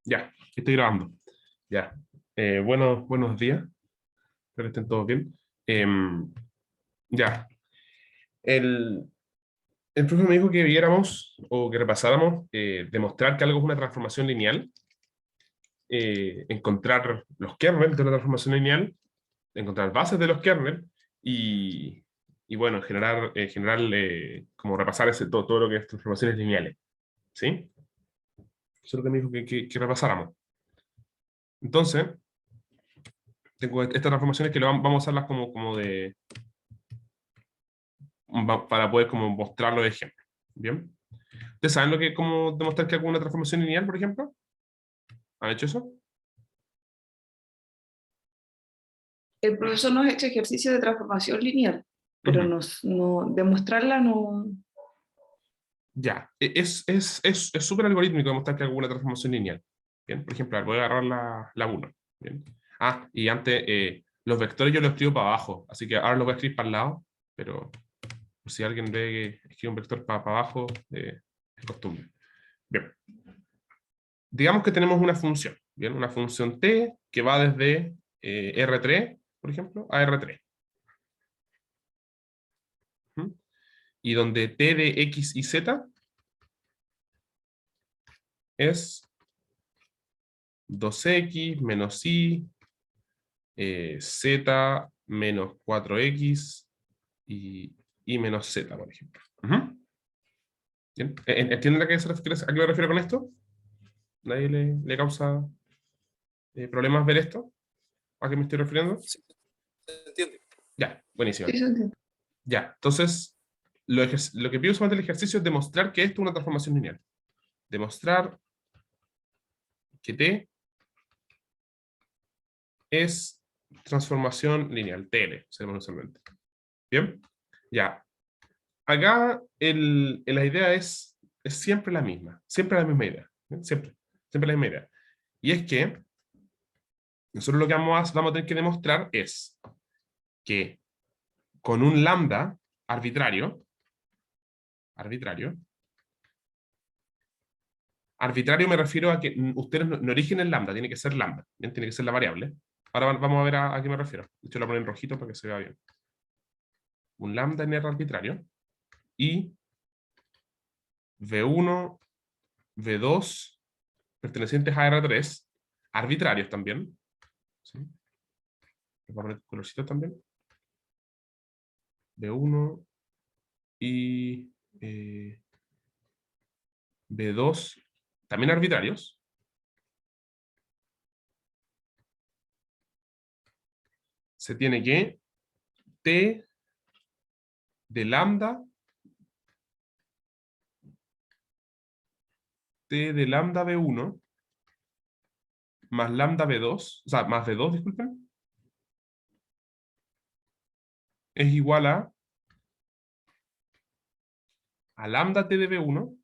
Ya, estoy grabando. Ya. Buenos días. Espero que estén todos bien. Ya. El, el profe me dijo que viéramos o que repasáramos, demostrar que algo es una transformación lineal, encontrar los kernels de una transformación lineal, encontrar bases de los kernels y bueno, como repasar todo lo que es transformaciones lineales. ¿Sí? Eso es lo que me dijo que repasáramos. Entonces, tengo estas transformaciones que vamos a usarlas para poder como mostrarlo de ejemplo. ¿Bien? ¿Ustedes saben cómo demostrar que hago una transformación lineal, por ejemplo? ¿Han hecho eso? El profesor nos ha hecho ejercicio de transformación lineal, pero Ujú. demostrarla no. Ya. Es súper algorítmico demostrar que hago una transformación lineal. Bien, por ejemplo, voy a agarrar la 1. Bien. Y antes, los vectores yo los escribo para abajo, así que ahora los voy a escribir para el lado, pero por si alguien ve que escribo un vector para abajo, es costumbre. Bien. Digamos que tenemos una función, ¿bien? Una función t que va desde R3, por ejemplo, a R3. ¿Mm? Y donde t de x y z es 2x menos y, z menos 4x y menos z, por ejemplo. Ujú. ¿Bien? ¿Entienden a qué me refiero con esto? ¿Nadie le causa problemas ver esto? ¿A qué me estoy refiriendo? Sí, se entiende. Ya, buenísimo. Sí, se entiende. Ya, entonces, lo que pido solamente el ejercicio es demostrar que esto es una transformación lineal. Demostrar que T es transformación lineal, TL, se llama usualmente. ¿Bien? Ya. Acá la idea es siempre la misma idea. ¿Bien? Siempre la misma idea. Y es que nosotros lo que vamos a tener que demostrar es que con un lambda arbitrario me refiero a que ustedes no origen el lambda, tiene que ser lambda, ¿bien? Tiene que ser la variable. Ahora vamos a ver a qué me refiero. De hecho, lo pongo en rojito para que se vea bien. Un lambda en R arbitrario y V1, V2 pertenecientes a R3, arbitrarios también. ¿Sí? Voy a poner colorcito también. V1 y V2 también arbitrarios. Se tiene que T de lambda V1 más lambda V2, o sea, más V2, disculpen, es igual a lambda T de V1,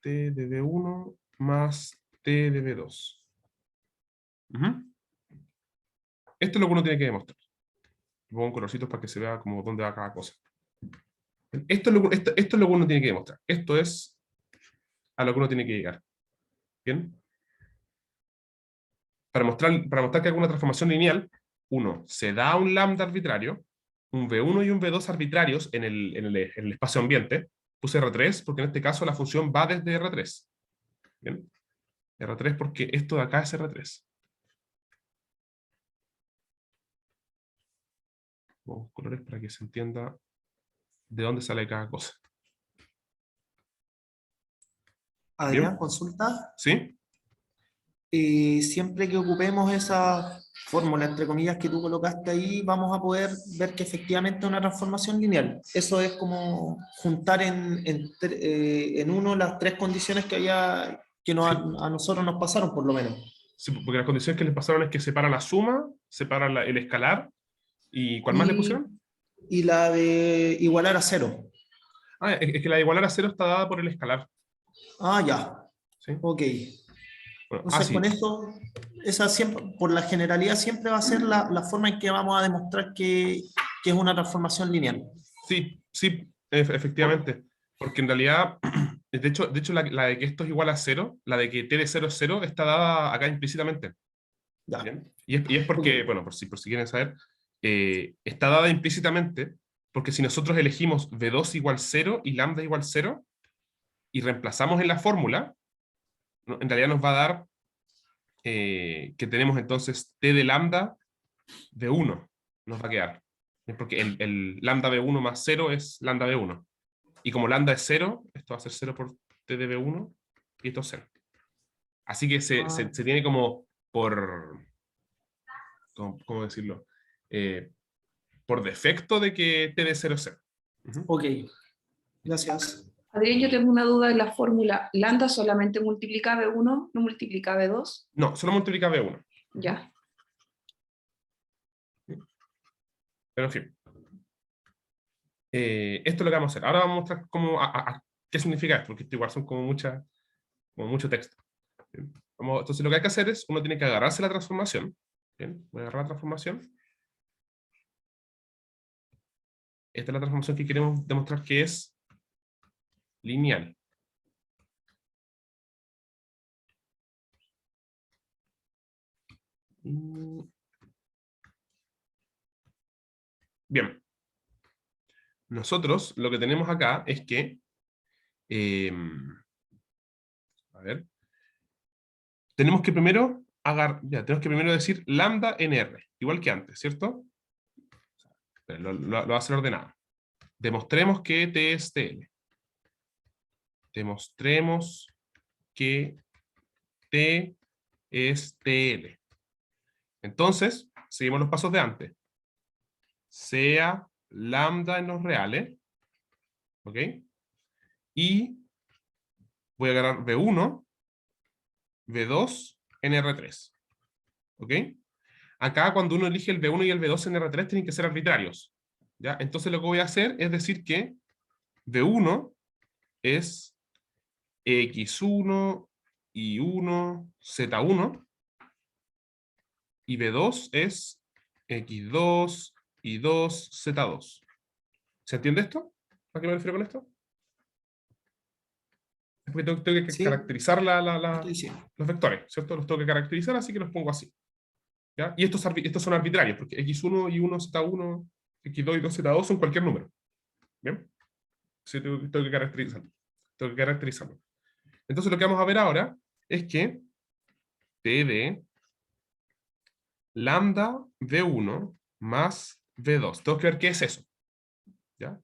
T de V1 más T de V2. Ujú. Esto es lo que uno tiene que demostrar. Pongo colorcitos para que se vea como dónde va cada cosa. Esto es lo que uno tiene que demostrar. Esto es a lo que uno tiene que llegar. ¿Bien? Para mostrar que alguna transformación lineal, uno se da un lambda arbitrario, un V1 y un V2 arbitrarios en el espacio ambiente. Puse R3 porque en este caso la función va desde R3. ¿Bien? R3 porque esto de acá es R3. Pongo colores para que se entienda de dónde sale cada cosa. Adrián, ¿Bien? consulta. ¿Sí? Siempre que ocupemos esa fórmula, entre comillas, que tú colocaste ahí, vamos a poder ver que efectivamente es una transformación lineal. Eso es como juntar en uno las tres condiciones que Sí. a nosotros nos pasaron, por lo menos. Sí, porque las condiciones que les pasaron es que separa la suma, separa el escalar, ¿y cuál más le Y, pusieron? y la de igualar a cero. Es que la de igualar a cero está dada por el escalar. Ah, ya. ¿Sí? Ok. Bueno, Entonces, con sí. esto, esa siempre, por la generalidad, siempre va a ser la forma en que vamos a demostrar que es una transformación lineal. Sí, efectivamente. Porque en realidad De hecho la de que esto es igual a 0, la de que t de 0 es 0, está dada acá implícitamente. Ya. ¿Bien? Y es porque, Ok. bueno, por si quieren saber, está dada implícitamente porque si nosotros elegimos v2 igual 0 y lambda igual 0 y reemplazamos en la fórmula, ¿no? En realidad nos va a dar que tenemos entonces t de lambda de 1, nos va a quedar. Es porque el lambda de 1 más 0 es lambda de 1. Y como lambda es 0, esto va a ser 0 por t de b1 y esto es 0. Así que se tiene como por, ¿cómo decirlo? Por defecto de que t de 0 es 0. Ujú. Ok, gracias. Adrián, yo tengo una duda en la fórmula. ¿Lambda solamente multiplica B1, no multiplica B2? No, solo multiplica b1. Ya. Pero en fin. Esto es lo que vamos a hacer. Ahora vamos a mostrar qué significa esto, porque esto igual son como mucho texto. ¿Bien? Entonces lo que hay que hacer es, uno tiene que agarrarse la transformación. ¿Bien? Voy a agarrar la transformación. Esta es la transformación que queremos demostrar que es lineal. Bien. Nosotros lo que tenemos acá es que, a ver, tenemos que primero tenemos que primero decir lambda en R, igual que antes, ¿cierto? Lo va a hacer ordenado. Demostremos que T es TL. Demostremos que T es TL. Entonces, seguimos los pasos de antes. Sea lambda en los reales, ¿ok? Y voy a agarrar V1, V2 en R3, ¿ok? Acá cuando uno elige el V1 y el V2 en R3 tienen que ser arbitrarios, ¿ya? Entonces lo que voy a hacer es decir que V1 es X1 y 1, Z1, y B2 es X2 y 2, Z2. ¿Se entiende esto? ¿A qué me refiero con esto? Es porque tengo que Sí, caracterizar estoy diciendo. los vectores, ¿cierto? Los tengo que caracterizar, así que los pongo así. ¿Ya? Y estos son arbitrarios, porque X1 y 1, Z1, X2 y 2, Z2 son cualquier número. ¿Bien? Sí, tengo que caracterizarlo. Tengo que caracterizarlo. Entonces lo que vamos a ver ahora es que T de lambda V1 más V2. Tengo que ver qué es eso. ¿Ya?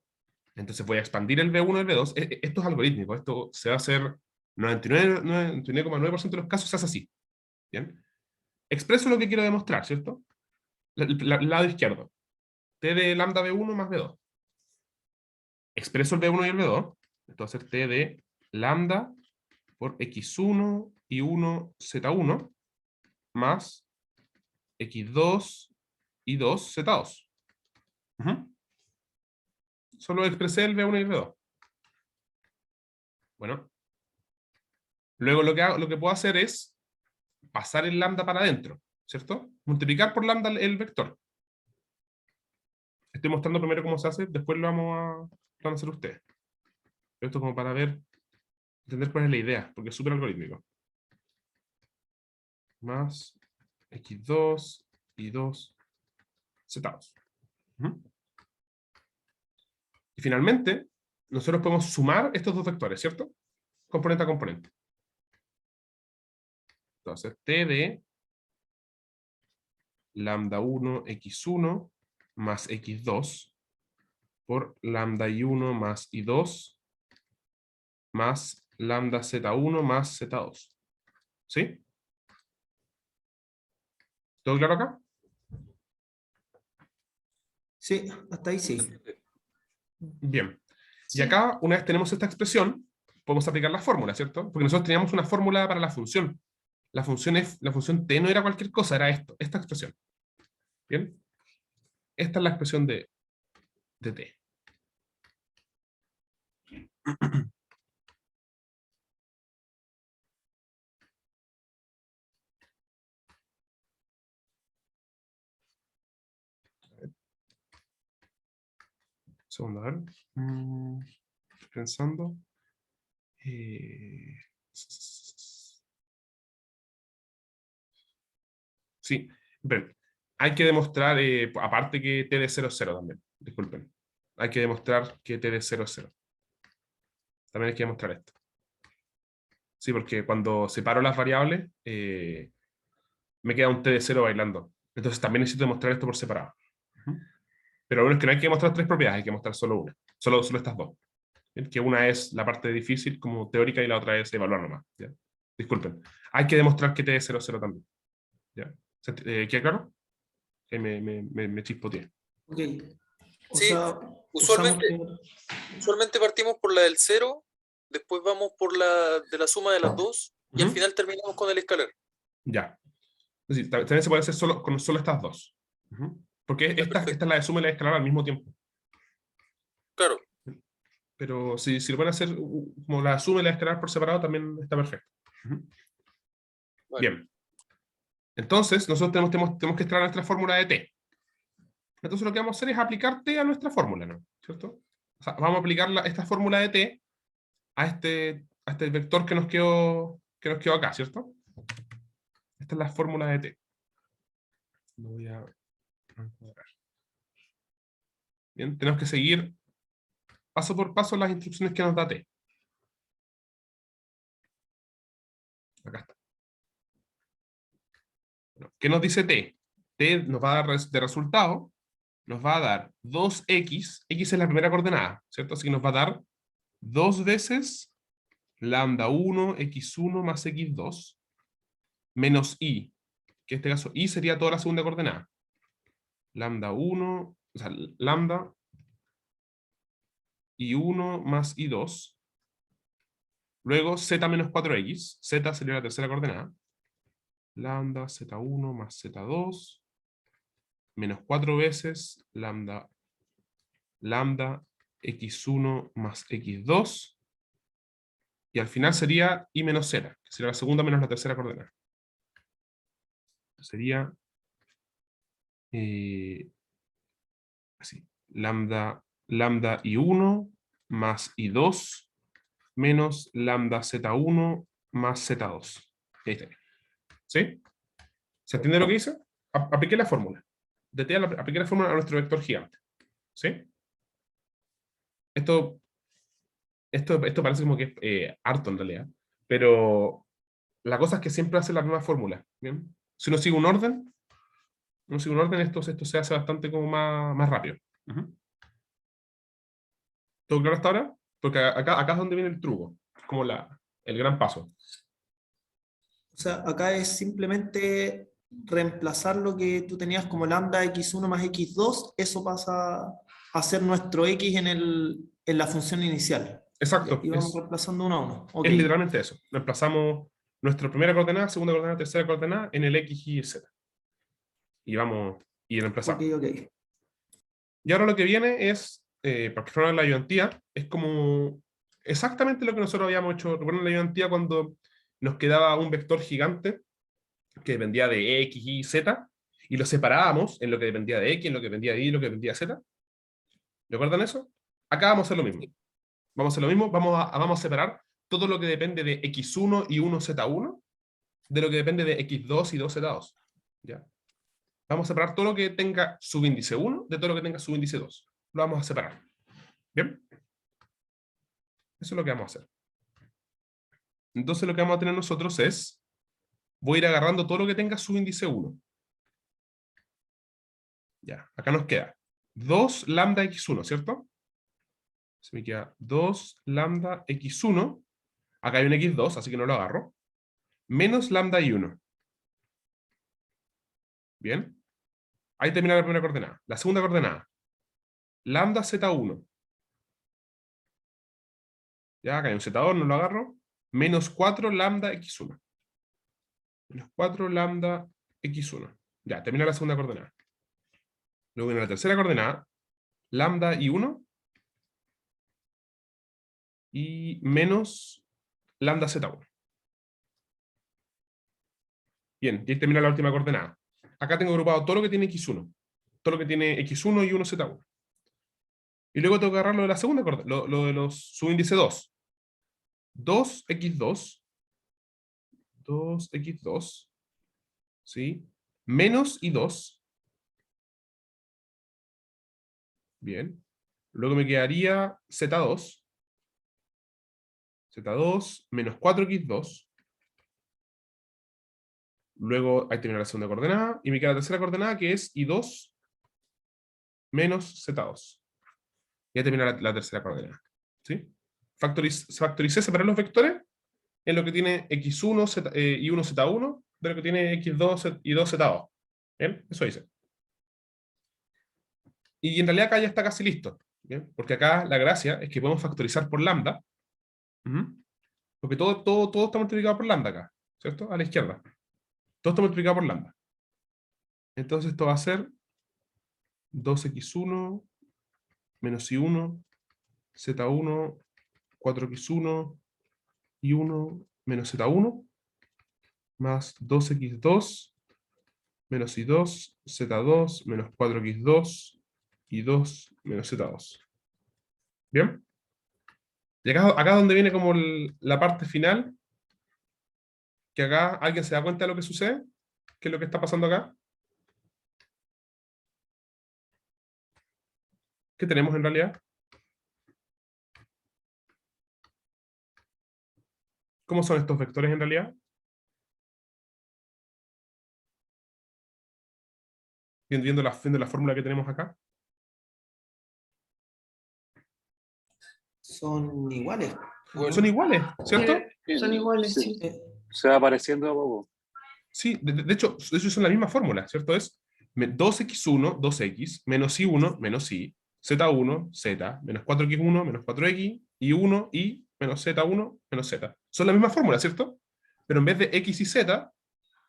Entonces voy a expandir el V1 y el V2. Esto es algorítmico. Esto se va a hacer 99,9% de los casos se hace así. ¿Bien? Expreso lo que quiero demostrar, ¿cierto? El lado izquierdo. T de lambda V1 más V2. Expreso el V1 y el V2. Esto va a ser T de lambda por X1 y 1 Z1 más X2 y 2 Z2. Solo expresé el V1 y el V2. Bueno, luego lo que puedo hacer es pasar el lambda para adentro, ¿cierto? Multiplicar por lambda el vector. Estoy mostrando primero cómo se hace, después lo van a hacer ustedes. Esto como para entender cuál es la idea, porque es súper algorítmico. Más X2 y 2 Z2. Y finalmente, nosotros podemos sumar estos dos vectores, ¿cierto? Componente a componente. Entonces, T de lambda 1 X1 más X2 por lambda y1 más y2 más lambda Z1 más Z2. ¿Sí? ¿Todo claro acá? Sí, hasta ahí sí. Bien. Y Sí. acá, una vez tenemos esta expresión, podemos aplicar la fórmula, ¿cierto? Porque nosotros teníamos una fórmula para la función. La función t no era cualquier cosa, era esta expresión. ¿Bien? Esta es la expresión de t. Segundo, a ver. Estoy pensando. Sí, bien. Hay que demostrar, aparte que t de 0 es 0 también, disculpen. Hay que demostrar que t de 0 es 0. También hay que demostrar esto. Sí, porque cuando separo las variables, me queda un t de 0 bailando. Entonces también necesito demostrar esto por separado. Pero lo bueno es que no hay que mostrar tres propiedades, hay que mostrar solo una. Solo estas dos. ¿Bien? Que una es la parte difícil como teórica y la otra es evaluar nomás. ¿Ya? Disculpen. Hay que demostrar que t de 0 es 0 también. ¿Ya? ¿Queda claro? Que me chispoteé. Ok. O Sí, sea, usualmente, usualmente partimos por la del 0, después vamos por la de la suma de las dos, y al Ujú. final terminamos con el escalar. Ya. Es decir, también se puede hacer solo, con solo estas dos. Ujú. Porque Ya, esta perfecto. es la de suma y la de escalar al mismo tiempo. Claro, Pero si lo pueden hacer como la suma y la de escalar por separado, también está perfecto. Ujú. vale. Bien. Entonces, nosotros tenemos que extraer nuestra fórmula de t. Entonces, lo que vamos a hacer es aplicar t a nuestra fórmula, ¿no? ¿Cierto? O sea, vamos a aplicar esta fórmula de t a este vector que nos quedó acá, ¿cierto? Esta es la fórmula de t. Lo voy a encuadrar. Bien, tenemos que seguir paso por paso las instrucciones que nos da t. Acá está. Bueno, ¿qué nos dice t? T nos va a dar de resultado, nos va a dar 2x, x es la primera coordenada, ¿cierto? Así que nos va a dar 2 veces lambda 1, x1 más x2, menos i, que en este caso i sería toda la segunda coordenada. Lambda 1, o sea, lambda i1 más i2. Luego z menos 4x, z sería la tercera coordenada. Lambda z1 más z2, menos 4 veces lambda x1 más x2, y al final sería i menos z, que sería la segunda menos la tercera coordenada. Sería así, lambda i1 más i2 menos lambda z1 más z2. Ahí está. ¿Sí? ¿Se entiende lo que hice? Apliqué la fórmula. De t apliqué la fórmula a nuestro vector gigante. ¿Sí? Esto parece como que es harto en realidad, pero la cosa es que siempre hace la misma fórmula. ¿Bien? Si uno sigue un orden, esto se hace bastante como más rápido. Ujú. ¿Todo claro hasta ahora? Porque acá es donde viene el truco, como el gran paso. O sea, acá es simplemente reemplazar lo que tú tenías como lambda x1 más x2, eso pasa a ser nuestro x en la función inicial. Exacto, Y vamos reemplazando uno a uno. Ok. es literalmente eso. Reemplazamos nuestra primera coordenada, segunda coordenada, tercera coordenada en el x y el z. Y reemplazamos. Ok. Y ahora lo que viene es, porque fueron la ayudantía, es como exactamente lo que nosotros habíamos hecho. Recuerden la ayudantía cuando nos quedaba un vector gigante que dependía de x, y, z, y lo separábamos en lo que dependía de x, en lo que dependía de y, en lo que dependía de z. ¿Recuerdan eso? Acá vamos a hacer lo mismo. Vamos a hacer lo mismo, vamos a separar todo lo que depende de x1 y 1z1 de lo que depende de x2 y 2z2. ¿Ya? Vamos a separar todo lo que tenga subíndice 1 de todo lo que tenga subíndice 2. Lo vamos a separar. ¿Bien? Eso es lo que vamos a hacer. Entonces lo que vamos a tener nosotros es, voy a ir agarrando todo lo que tenga subíndice 1. Ya, acá nos queda 2 lambda x1, ¿cierto? Se me queda 2 lambda x1. Acá hay un x2, así que no lo agarro. Menos lambda y1. Bien. Ahí termina la primera coordenada. La segunda coordenada. Lambda z1. Ya, acá hay un z2, no lo agarro. Menos 4 lambda x1. Menos 4 lambda x1. Ya, termina la segunda coordenada. Luego viene la tercera coordenada. Lambda y1. Y menos lambda z1. Bien, y ahí termina la última coordenada. Acá tengo agrupado todo lo que tiene x1. Todo lo que tiene x1 y 1z1. Y luego tengo que agarrar lo de la segunda coordenada, lo de los subíndice 2. 2x2, 2x2, ¿sí? Menos i2. Bien. Luego me quedaría z2. Z2 menos 4x2. Luego ahí termina la segunda coordenada. Y me queda la tercera coordenada que es i2 menos z2. Ya termina la tercera coordenada. ¿Sí? Factoricé, separé los vectores en lo que tiene x1 y 1 z1 de lo que tiene x2 y 2 z2. ¿Bien? Eso hice. Y en realidad acá ya está casi listo. ¿Bien? Porque acá la gracia es que podemos factorizar por lambda. Ujú. Porque todo está multiplicado por lambda acá. ¿Cierto? A la izquierda. Todo está multiplicado por lambda. Entonces esto va a ser 2x1 menos i1 z1 4x1 y 1 menos z1 más 2x2 menos i2 z2 menos 4x2 y 2 menos z2. ¿Bien? Y acá es donde viene como la parte final, que acá alguien se da cuenta de lo que sucede, qué es lo que está pasando acá. ¿Qué tenemos en realidad? ¿Cómo son estos vectores en realidad? Viendo la fórmula que tenemos acá. Son iguales. Bueno, Son iguales, ¿cierto? Son iguales, Sí. sí. Se va apareciendo a poco. Sí, de hecho, eso son la misma fórmula, ¿cierto? Es 2x1, 2x, menos i1, menos i, z1, z, menos 4x1, menos 4x, y 1, y, menos z1, menos z. Son la misma fórmula, ¿cierto? Pero en vez de x y z,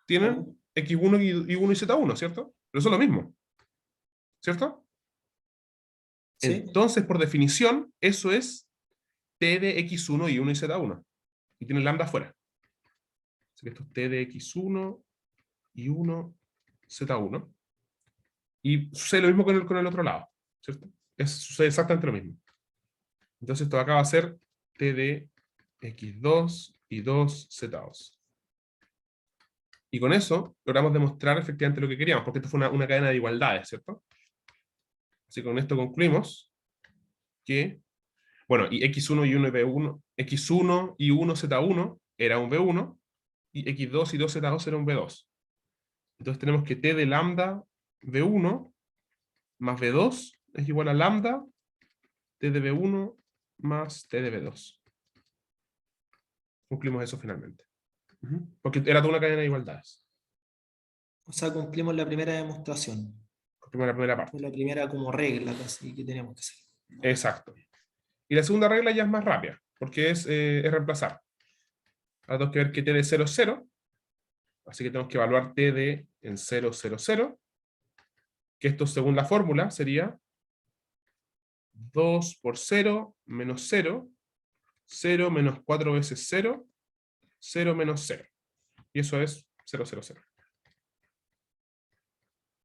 tienen x1 y 1 y z1, ¿cierto? Pero son lo mismo, ¿cierto? Sí. Entonces, por definición, eso es t de x1 y 1 y z1. Y tiene lambda afuera. Así que esto es t de x1 y 1, z1. Y sucede lo mismo con el otro lado, ¿cierto? Sucede exactamente lo mismo. Entonces esto acá va a ser t de x2 y 2 z2. Y con eso logramos demostrar efectivamente lo que queríamos, porque esto fue una cadena de igualdades, ¿cierto? Así que con esto concluimos que, bueno, y x1 y 1 y b1, x1 y 1 z1 era un b1, y x2 y 2 z2 era un b2. Entonces tenemos que t de lambda b1 más b2 es igual a lambda t de b1 más t de b2. Concluimos eso finalmente. Porque era toda una cadena de igualdades. O sea, cumplimos la primera demostración. Concluimos la primera parte. Fue la primera como regla casi que teníamos que hacer. Exacto. Y la segunda regla ya es más rápida, porque es reemplazar. Ahora tenemos que ver que t de 0 es 0. Así que tenemos que evaluar t de en 0, 0, 0. Que esto según la fórmula sería 2 por 0 menos 0. 0 menos 4 veces 0. 0 menos 0. Y eso es 0, 0, 0.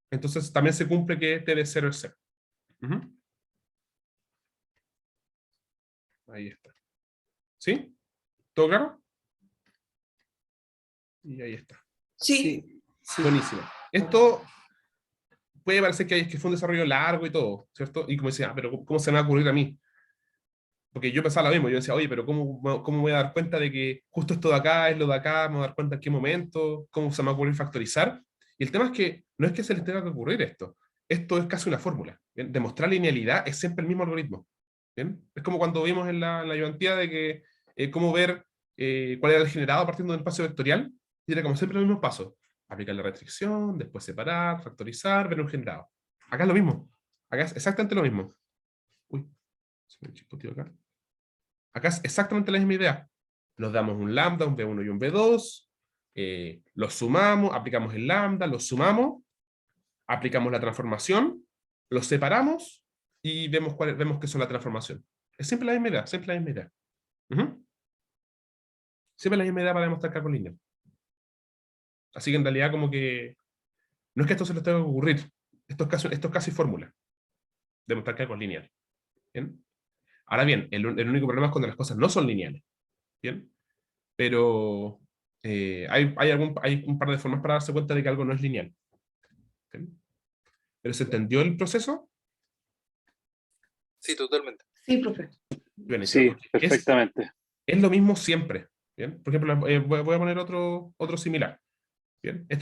Entonces también se cumple que t de 0 es 0. Ahí está. ¿Sí? ¿Todo claro? Y ahí está. Sí, Sí. Buenísimo. Esto puede parecer que fue un desarrollo largo y todo, ¿cierto? Y como decía, pero ¿cómo se me va a ocurrir a mí? Porque yo pensaba lo mismo, yo decía, oye, pero ¿cómo me voy a dar cuenta de que justo esto de acá es lo de acá? ¿Me voy a dar cuenta en qué momento? ¿Cómo se me va a ocurrir factorizar? Y el tema es que no es que se les tenga que ocurrir esto. Esto es casi una fórmula. ¿Bien? Demostrar linealidad es siempre el mismo algoritmo. ¿Bien? Es como cuando vimos en la ayudantía de que cómo ver cuál era el generado partiendo de un espacio vectorial. Y era como siempre los mismos pasos. Aplicar la restricción, después separar, factorizar, ver un generado. Acá es lo mismo. Acá es exactamente lo mismo. Uy, se me chispoteó acá. Acá es exactamente la misma idea. Nos damos un lambda, un B1 y un B2, los sumamos, aplicamos el lambda, los sumamos, aplicamos la transformación, los separamos y vemos qué son la transformación. Es siempre la misma idea, siempre la misma idea. Siempre la misma idea para demostrar cálculo lineal. Así que en realidad como que no es que esto se les tenga que ocurrir, esto es casi fórmula, demostrar cálculo lineal. ¿Bien? Ahora bien, el único problema es cuando las cosas no son lineales. Bien, pero hay un par de formas para darse cuenta de que algo no es lineal. ¿Bien? ¿Pero se entendió el proceso? Sí, totalmente. Sí, profe. Buenísimo, Sí, porque perfectamente. es lo mismo siempre. ¿Bien? Por ejemplo, voy a poner otro similar. ¿Bien? Lo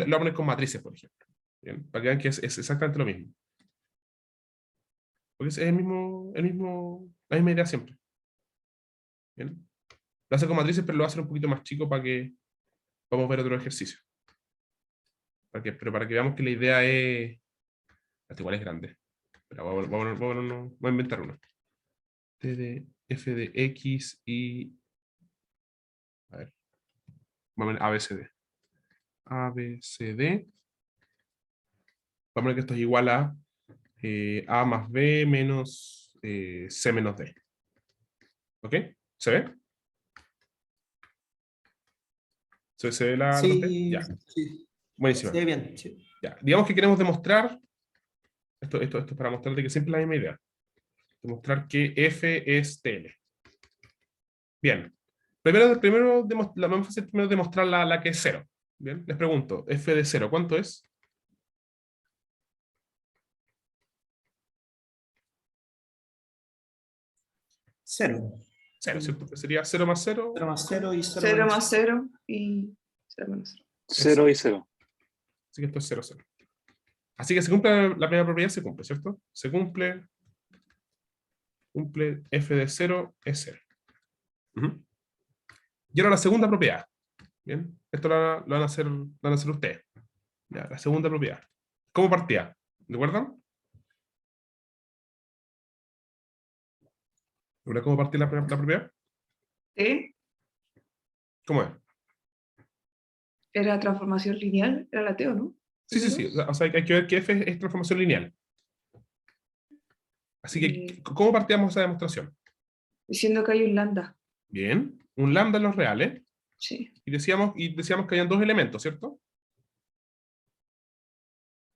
voy a poner con matrices, por ejemplo. ¿Bien? Para que vean que es exactamente lo mismo. Porque es la misma idea siempre. ¿Bien? Lo hace con matrices, pero lo va a hacer un poquito más chico para que vamos a ver otro ejercicio. Pero para que veamos que la idea es... Hasta igual es grande. Pero voy a inventar uno. T de f de x y... A ver. Vamos a poner ABCD. ABCD. Vamos a poner que esto es igual a A más B menos C menos D. ¿Ok? ¿Se ve? ¿Se ve la pantalla? Sí, Ya. sí, Buenísima. se ve bien. Sí. Ya. Digamos que queremos demostrar, esto es para mostrarte que siempre es la misma idea. Demostrar que F es TL. Bien. La más fácil primero demostrar la que es 0. Bien. Les pregunto, F de 0, ¿cuánto es? Cero. 0, ¿cierto? Que sería 0 más 0. 0 más 0 y 0 0 menos más 0 y 0 menos 0. 0 y 0. Así que esto es 0, 0. Así que se cumple la primera propiedad, se cumple, ¿cierto? Se cumple f de 0 es 0. Y ahora la segunda propiedad. Bien, esto lo van a hacer ustedes. Ya, la segunda propiedad. ¿Cómo partía? ¿Recuerdan? ¿Recuerdan cómo partía la propiedad? ¿Eh? ¿Cómo es? ¿Era transformación lineal? ¿Era la T o no? Sí, sí, sí. O sea, hay que ver que f es transformación lineal. Así que, ¿cómo partíamos esa demostración? Diciendo que hay un lambda. Bien, un lambda en los reales. Sí. Y decíamos que habían dos elementos, ¿cierto?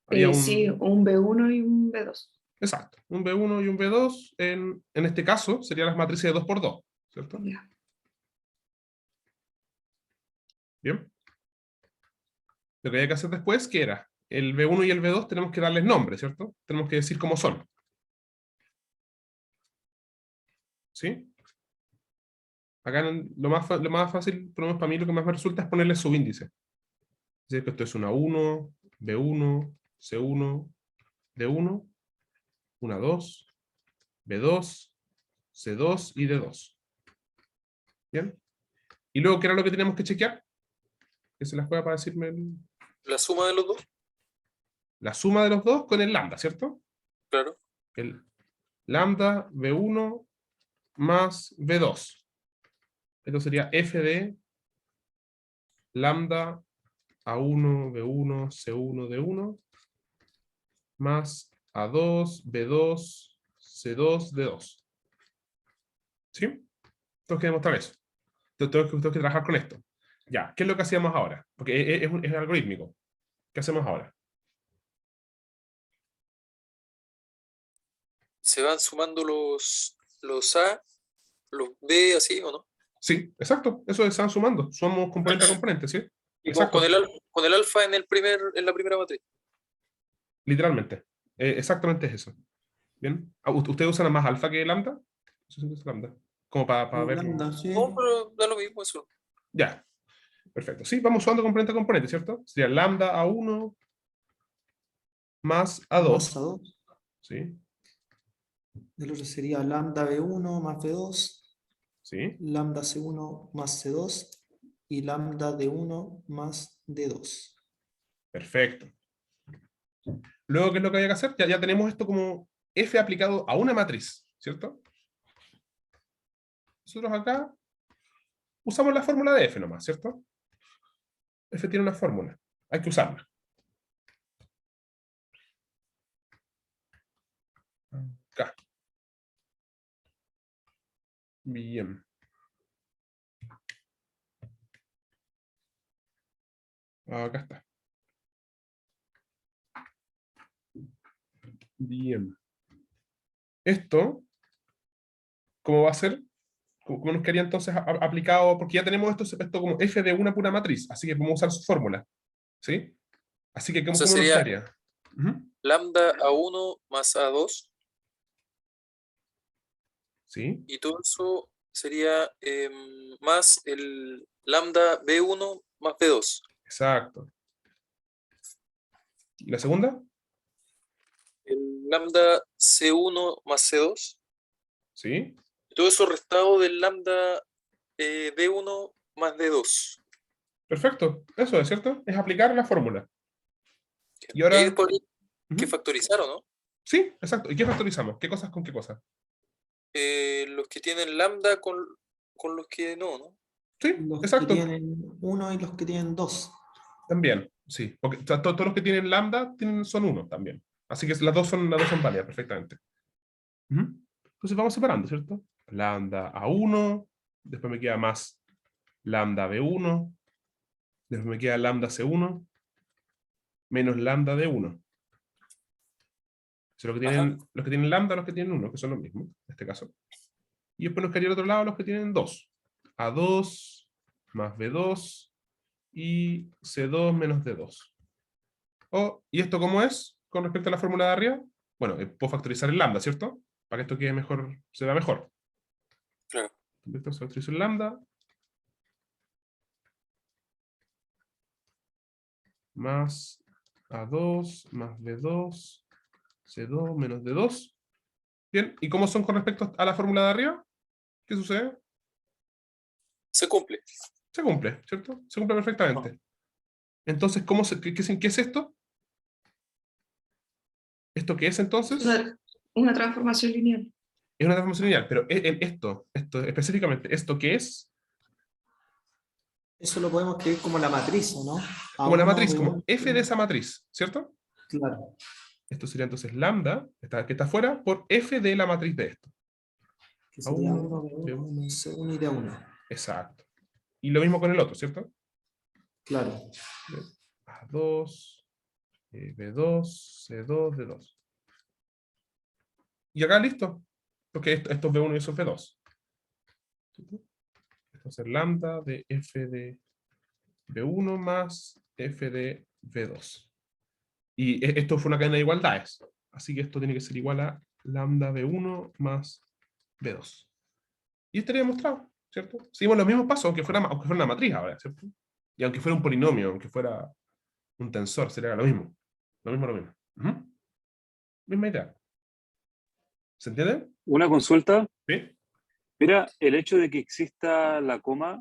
Había Sí, un B1 y un B2. Exacto, un B1 y un B2, en este caso, serían las matrices de 2 por 2, ¿cierto? Ya. Bien. Lo que hay que hacer después, ¿qué era? El B1 y el B2 tenemos que darles nombre, ¿cierto? Tenemos que decir cómo son. ¿Sí? Acá lo más fácil, por lo menos para mí, lo que más me resulta es ponerle subíndice. Es decir, que esto es una 1, B1, C1, D1, una 2, B2, C2 y D2. ¿Bien? Y luego, ¿qué era lo que teníamos que chequear? Que se las pueda para decirme La suma de los dos, la suma de los dos con el lambda, ¿cierto? claro. El lambda B1 más B2. Esto sería f de lambda A1, B1, C1, D1 más A2, B2, C2, D2. ¿Sí? Tengo que demostrar eso. Tengo que trabajar con esto. Ya, ¿qué es lo que hacíamos ahora? Porque es algorítmico. ¿Qué hacemos ahora? Se van sumando los A, los B, así, ¿o no? Sí, exacto. Eso es, se van sumando. Sumamos componente a componente, ¿sí? Y Exacto. con el alfa en la primera matriz. Literalmente. Exactamente es eso. ¿Bien? ¿Ustedes usan más alfa que lambda? Yo siempre uso lambda. Como para ver. Lambda, sí. No, pero da lo mismo eso. Ya. Perfecto. Sí, vamos sumando componente a componente, ¿cierto? Sería lambda A1 más Más A2. A2. ¿Sí? El otro sería lambda B1 más B2, ¿Sí? lambda C1 más C2 y lambda D1 más D2. Perfecto. Luego, ¿qué es lo que hay que hacer? Ya tenemos esto como F aplicado a una matriz, ¿cierto? Nosotros acá usamos la fórmula de F nomás, ¿cierto? F tiene una fórmula. Hay que usarla. Acá. Bien. Acá está. Bien. Esto, ¿cómo va a ser? ¿Cómo nos quedaría entonces aplicado? Porque ya tenemos esto como f de una pura matriz, así que podemos usar su fórmula. ¿Sí? Así que, O ¿cómo sea, nos sería quedaría? Ujú. lambda A1 más A2, ¿Sí? y todo eso sería más el lambda B1 más B2. Exacto. ¿Y la segunda? El lambda C1 más C2, ¿Sí? y todo eso restado del lambda B1 más D2. Perfecto. Eso es, ¿cierto? Es aplicar la fórmula. Y Y ahí ahora... después hay que ujú. factorizar, ¿o no? Sí, exacto. ¿Y qué factorizamos? ¿Qué cosas con qué cosas? Los que tienen lambda con los que no, ¿no? Sí, Los que exacto. tienen 1 y los que tienen 2. También, sí. Porque todos los que tienen lambda son 1 también. Así que las dos son válidas perfectamente. Ujú. Entonces vamos separando, ¿cierto? Lambda A1, después me queda más lambda B1, después me queda lambda C1, menos lambda D1. Los que Ajá. tienen lambda, los que tienen 1, que son los mismos, en este caso. Y después nos quedaría al otro lado los que tienen 2. A2 más B2 y C2 menos D2. ¿Y esto cómo es con respecto a la fórmula de arriba? Bueno, puedo factorizar el lambda, ¿cierto? Para que esto quede mejor, se vea mejor. Claro. Entonces factorizo el lambda más A2 más B2, C2 menos D2. Bien, ¿y cómo son con respecto a la fórmula de arriba? ¿Qué sucede? Se cumple. Se cumple, ¿cierto? Se cumple perfectamente. Entonces, ¿qué es esto? ¿Esto qué es entonces? Una transformación lineal. Es una transformación lineal, pero esto específicamente, ¿esto qué es? Eso lo podemos escribir como la matriz, ¿o no? Como la A1, matriz, como B1, f de esa matriz, ¿cierto? claro. Esto sería entonces lambda, que está afuera, por f de la matriz de esto. Que sería A1, 1, B1, B1, C1 y D1. exacto. Y lo mismo con el otro, ¿cierto? Claro. A2, B2, C2, D2. Y acá listo, porque esto es B1 y eso es B2. Esto va a ser lambda de f de B1 más f de B2. Y esto fue una cadena de igualdades. Así que esto tiene que ser igual a lambda B1 más B2. Y estaría demostrado, ¿cierto? Seguimos los mismos pasos, aunque fuera una matriz ahora, ¿cierto? Y aunque fuera un polinomio, aunque fuera un tensor, sería lo mismo. Lo mismo, lo mismo. Ujú. Misma idea. ¿Se entiende? Una consulta. Sí. Mira, el hecho de que exista la coma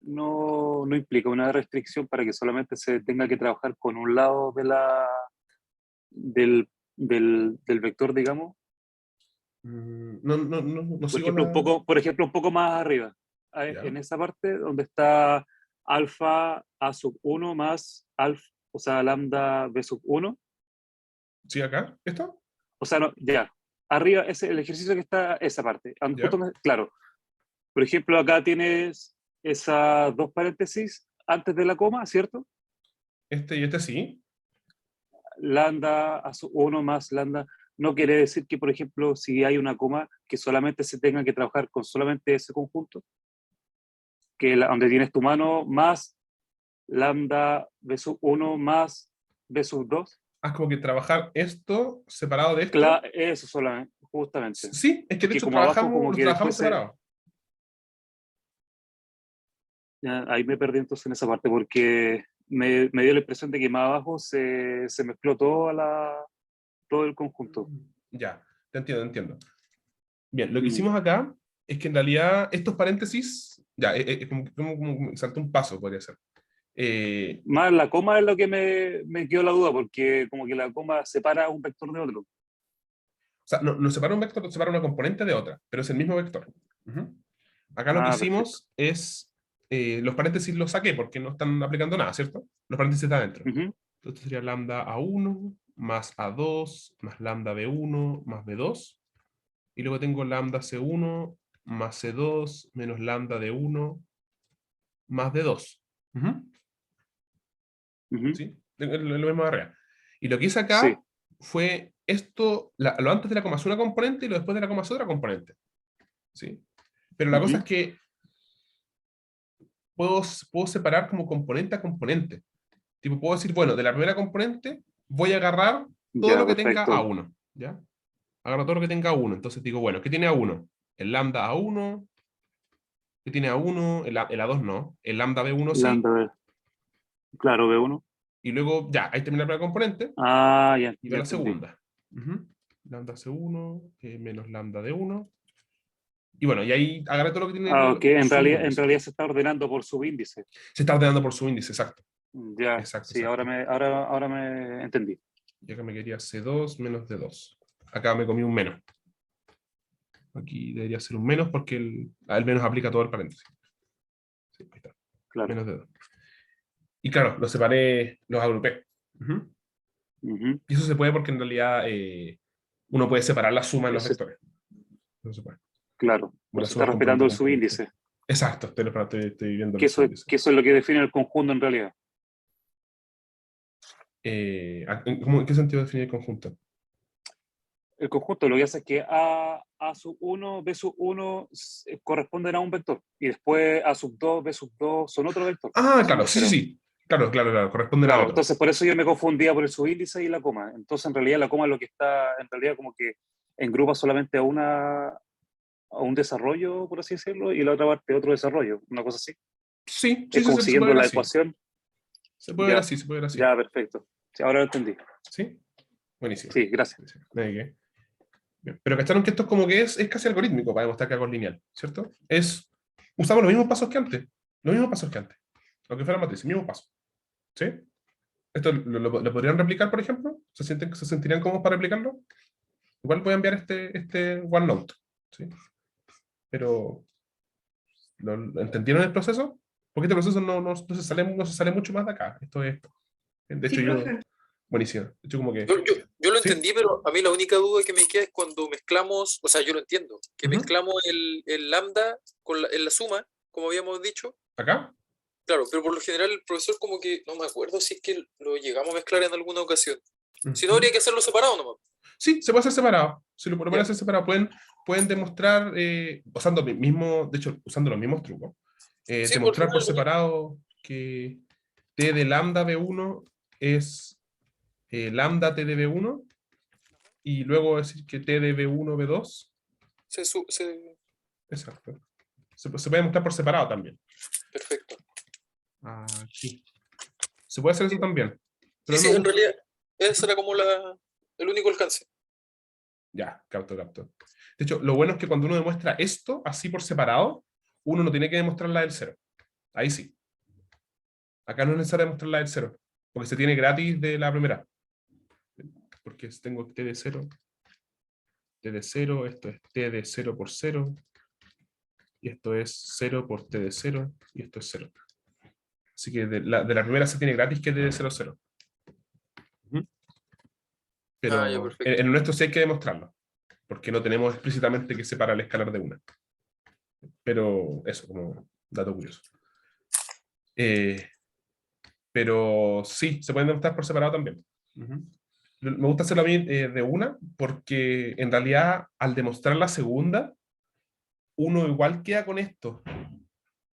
no implica una restricción para que solamente se tenga que trabajar con un lado del vector, digamos. No sigo la... Por ejemplo, un poco más arriba, Ya. en esa parte donde está alfa a sub 1 más alfa, o sea, lambda b sub 1. ¿Sí acá? ¿Esto? O sea, no, ya, arriba es el ejercicio que está esa parte. Ya. Claro, por ejemplo, acá tienes esas dos paréntesis antes de la coma, ¿cierto? Y este sí. Lambda a sub 1 más lambda. No quiere decir que, por ejemplo, si hay una coma, que solamente se tenga que trabajar con solamente ese conjunto, que donde tienes tu mano más lambda b sub 1 más b sub 2. Haz como que trabajar esto separado de esto. Eso solamente, justamente. Sí, es que Es de que hecho como abajo, como los que trabajamos después separados. ahí me perdí entonces en esa parte, porque me dio la impresión de que más abajo se mezcló todo el conjunto. Ya, te entiendo. Bien, lo que Mm. hicimos acá es que en realidad estos paréntesis, ya, como saltó un paso, podría ser. Más la coma es lo que me quedó la duda, porque como que la coma separa un vector de otro. O sea, no separa un vector, separa una componente de otra, pero es el mismo vector. Ujú. Acá lo que Perfecto. hicimos es, los paréntesis los saqué porque no están aplicando nada, ¿cierto? Los paréntesis están adentro. Ujú. Entonces sería lambda A1 más A2 más lambda B1 más B2. Y luego tengo lambda C1 más C2 menos lambda D1 más D2. Ujú. Ujú. ¿Sí? Lo mismo de arriba. Y lo que hice Sí. acá fue esto, lo antes de la coma es una componente y lo después de la coma es otra componente. ¿Sí? Pero la cosa Ujú. es que puedo separar como componente a componente. Tipo, puedo decir, bueno, de la primera componente voy a agarrar todo Ya, lo que tenga perfecto. A1, ¿ya? Agarro todo lo que tenga A1. Entonces digo, bueno, ¿qué tiene A1? El lambda A1, ¿qué tiene A1? El A2 no, el lambda B1 sí, Lambda, claro, B1. y luego ya, ahí termina la primera componente, Ah, ya, y veo ya la entendí. segunda. Ujú. Lambda C1 menos lambda D1. Y bueno, y ahí agarré todo lo que tiene Ah, ok, en subíndice. realidad se está ordenando por subíndice. Se está ordenando por subíndice, exacto. Ya, Exacto, sí, exacto. ahora me entendí. Y acá me quería C2 menos D2. Acá me comí un menos. Aquí debería ser un menos porque el menos aplica todo el paréntesis. Sí, ahí está. Claro. Menos D2. Y claro, los separé, los agrupé. Ujú. Ujú. Y eso se puede porque en realidad uno puede separar la suma en los Eso vectores. No se puede. claro, Como pero la se suma está de respetando componente a el componente. subíndice, Exacto, estoy viendo el subíndice. que eso es lo que define el conjunto en realidad. ¿En qué sentido definir el conjunto? El conjunto lo que hace es que A sub 1, B sub 1 corresponden a un vector y después A sub 2, B sub 2 son otro vector. Ah, Eso me claro, sí, sí, refiero. sí. Claro, claro, claro, corresponden a Claro, otro. entonces por eso yo me confundía por el subíndice y la coma. Entonces en realidad la coma es lo que está, en realidad como que engloba solamente a un desarrollo, por así decirlo, y la otra parte otro desarrollo, una cosa así. Sí, sí, Es sí, como se puede siguiendo ver la así. ecuación. Se puede ver Ya, así, se puede ver así. ya, perfecto. Sí, ahora lo entendí. ¿Sí? Buenísimo. Sí, gracias. Buenísimo. No hay que- Bien. Pero cacharon que esto es como que es casi algorítmico para demostrar que algo es lineal, ¿cierto? Usamos los mismos pasos que antes. Los mismos pasos que antes. Aunque fuera matriz, el mismo paso. ¿Sí? ¿Esto lo podrían replicar, por ejemplo? ¿Se sentirían cómodos para replicarlo? Igual voy a enviar este OneNote. ¿Sí? Pero, ¿entendieron el proceso? Porque este proceso no se sale mucho más de acá. Esto es, de Sí, hecho, profe. buenísimo. De hecho, como que, Yo lo ¿sí? entendí, pero a mí la única duda que me queda es cuando mezclamos, o sea, yo lo entiendo, que Ujú. mezclamos el lambda en la suma, como habíamos dicho. ¿Acá? Claro, pero por lo general el profesor como que, no me acuerdo si es que lo llegamos a mezclar en alguna ocasión. Si no, Ujú. habría que hacerlo separado nomás. Sí, se puede hacer separado. Si lo pueden Ya, hacer separado, pueden demostrar, usando, de hecho, usando los mismos trucos, sí, por demostrar por final lo mismo. separado que t de lambda b1 es lambda t de b1 y luego decir que t de b1 b2. Exacto. Se puede demostrar por separado también. Perfecto. Aquí. Se puede hacer eso también. Sí, Pero sí, no me en gusta. realidad ese era como el único alcance. Ya, capto. De hecho, lo bueno es que cuando uno demuestra esto así por separado, uno no tiene que demostrar la del cero. Ahí sí. Acá no es necesario demostrar la del cero, porque se tiene gratis de la primera. Porque tengo t de 0, esto es t de 0 por 0, y esto es 0 por t de 0, y esto es 0. Así que de la primera se tiene gratis que t de 0, 0. Ah, ya, Pero perfecto. en nuestro sí hay que demostrarlo, porque no tenemos explícitamente que separar el escalar de una. Pero eso, como dato curioso. Pero sí, se pueden demostrar por separado también. Me gusta hacerlo a mí de una, porque en realidad al demostrar la segunda, uno igual queda con esto.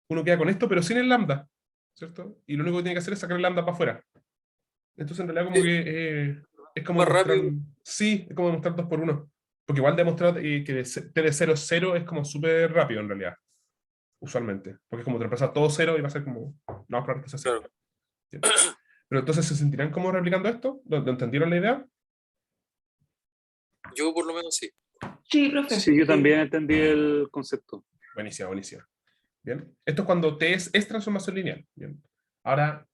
Uno queda con esto, pero sin el lambda, ¿cierto? Y lo único que tiene que hacer es sacar el lambda para afuera. Entonces en realidad como Sí, que es como más demostrar, rápido. sí, es como demostrar 2 por 1. Porque igual demostrar que t de 0 0 es como súper rápido en realidad, usualmente. Porque es como reemplazar todo 0 y va a ser como, no, claro que es así. Claro. Pero entonces, ¿se sentirán como replicando esto? ¿Lo entendieron la idea? Yo por lo menos sí. Sí, profe. Sí, yo también entendí el concepto. Buenísima. Bien. Esto es cuando T es transformación lineal. Bien. Ahora,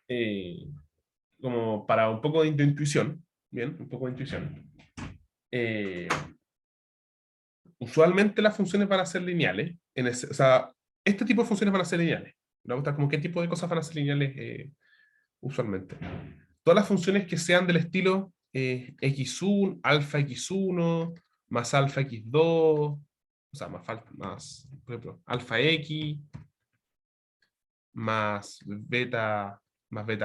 eh, como para un poco de intuición, bien, un poco de intuición. eh, Usualmente las funciones van a ser lineales. O sea, este tipo de funciones van a ser lineales. Me gusta como qué tipo de cosas van a ser lineales usualmente. Todas las funciones que sean del estilo x1, alfa x1, más alfa x2, o sea, por ejemplo, alfa x, más beta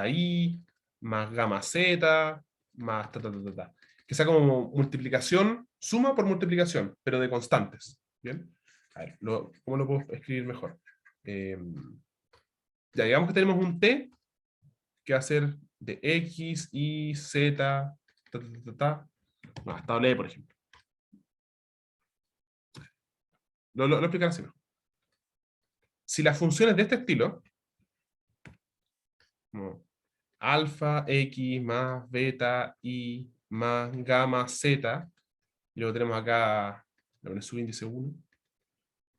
i, más gamma z, más ta. Que sea como multiplicación, suma por multiplicación, pero de constantes. ¿Bien? A ver, ¿cómo lo puedo escribir mejor? Ya, digamos que tenemos un t que va a ser de x, y, z, no, hasta doble, por ejemplo. Lo explicaré así, ¿no? Si las funciones de este estilo, como alfa, x, más beta, y, más gamma, z, y luego tenemos acá, le pones subíndice 1,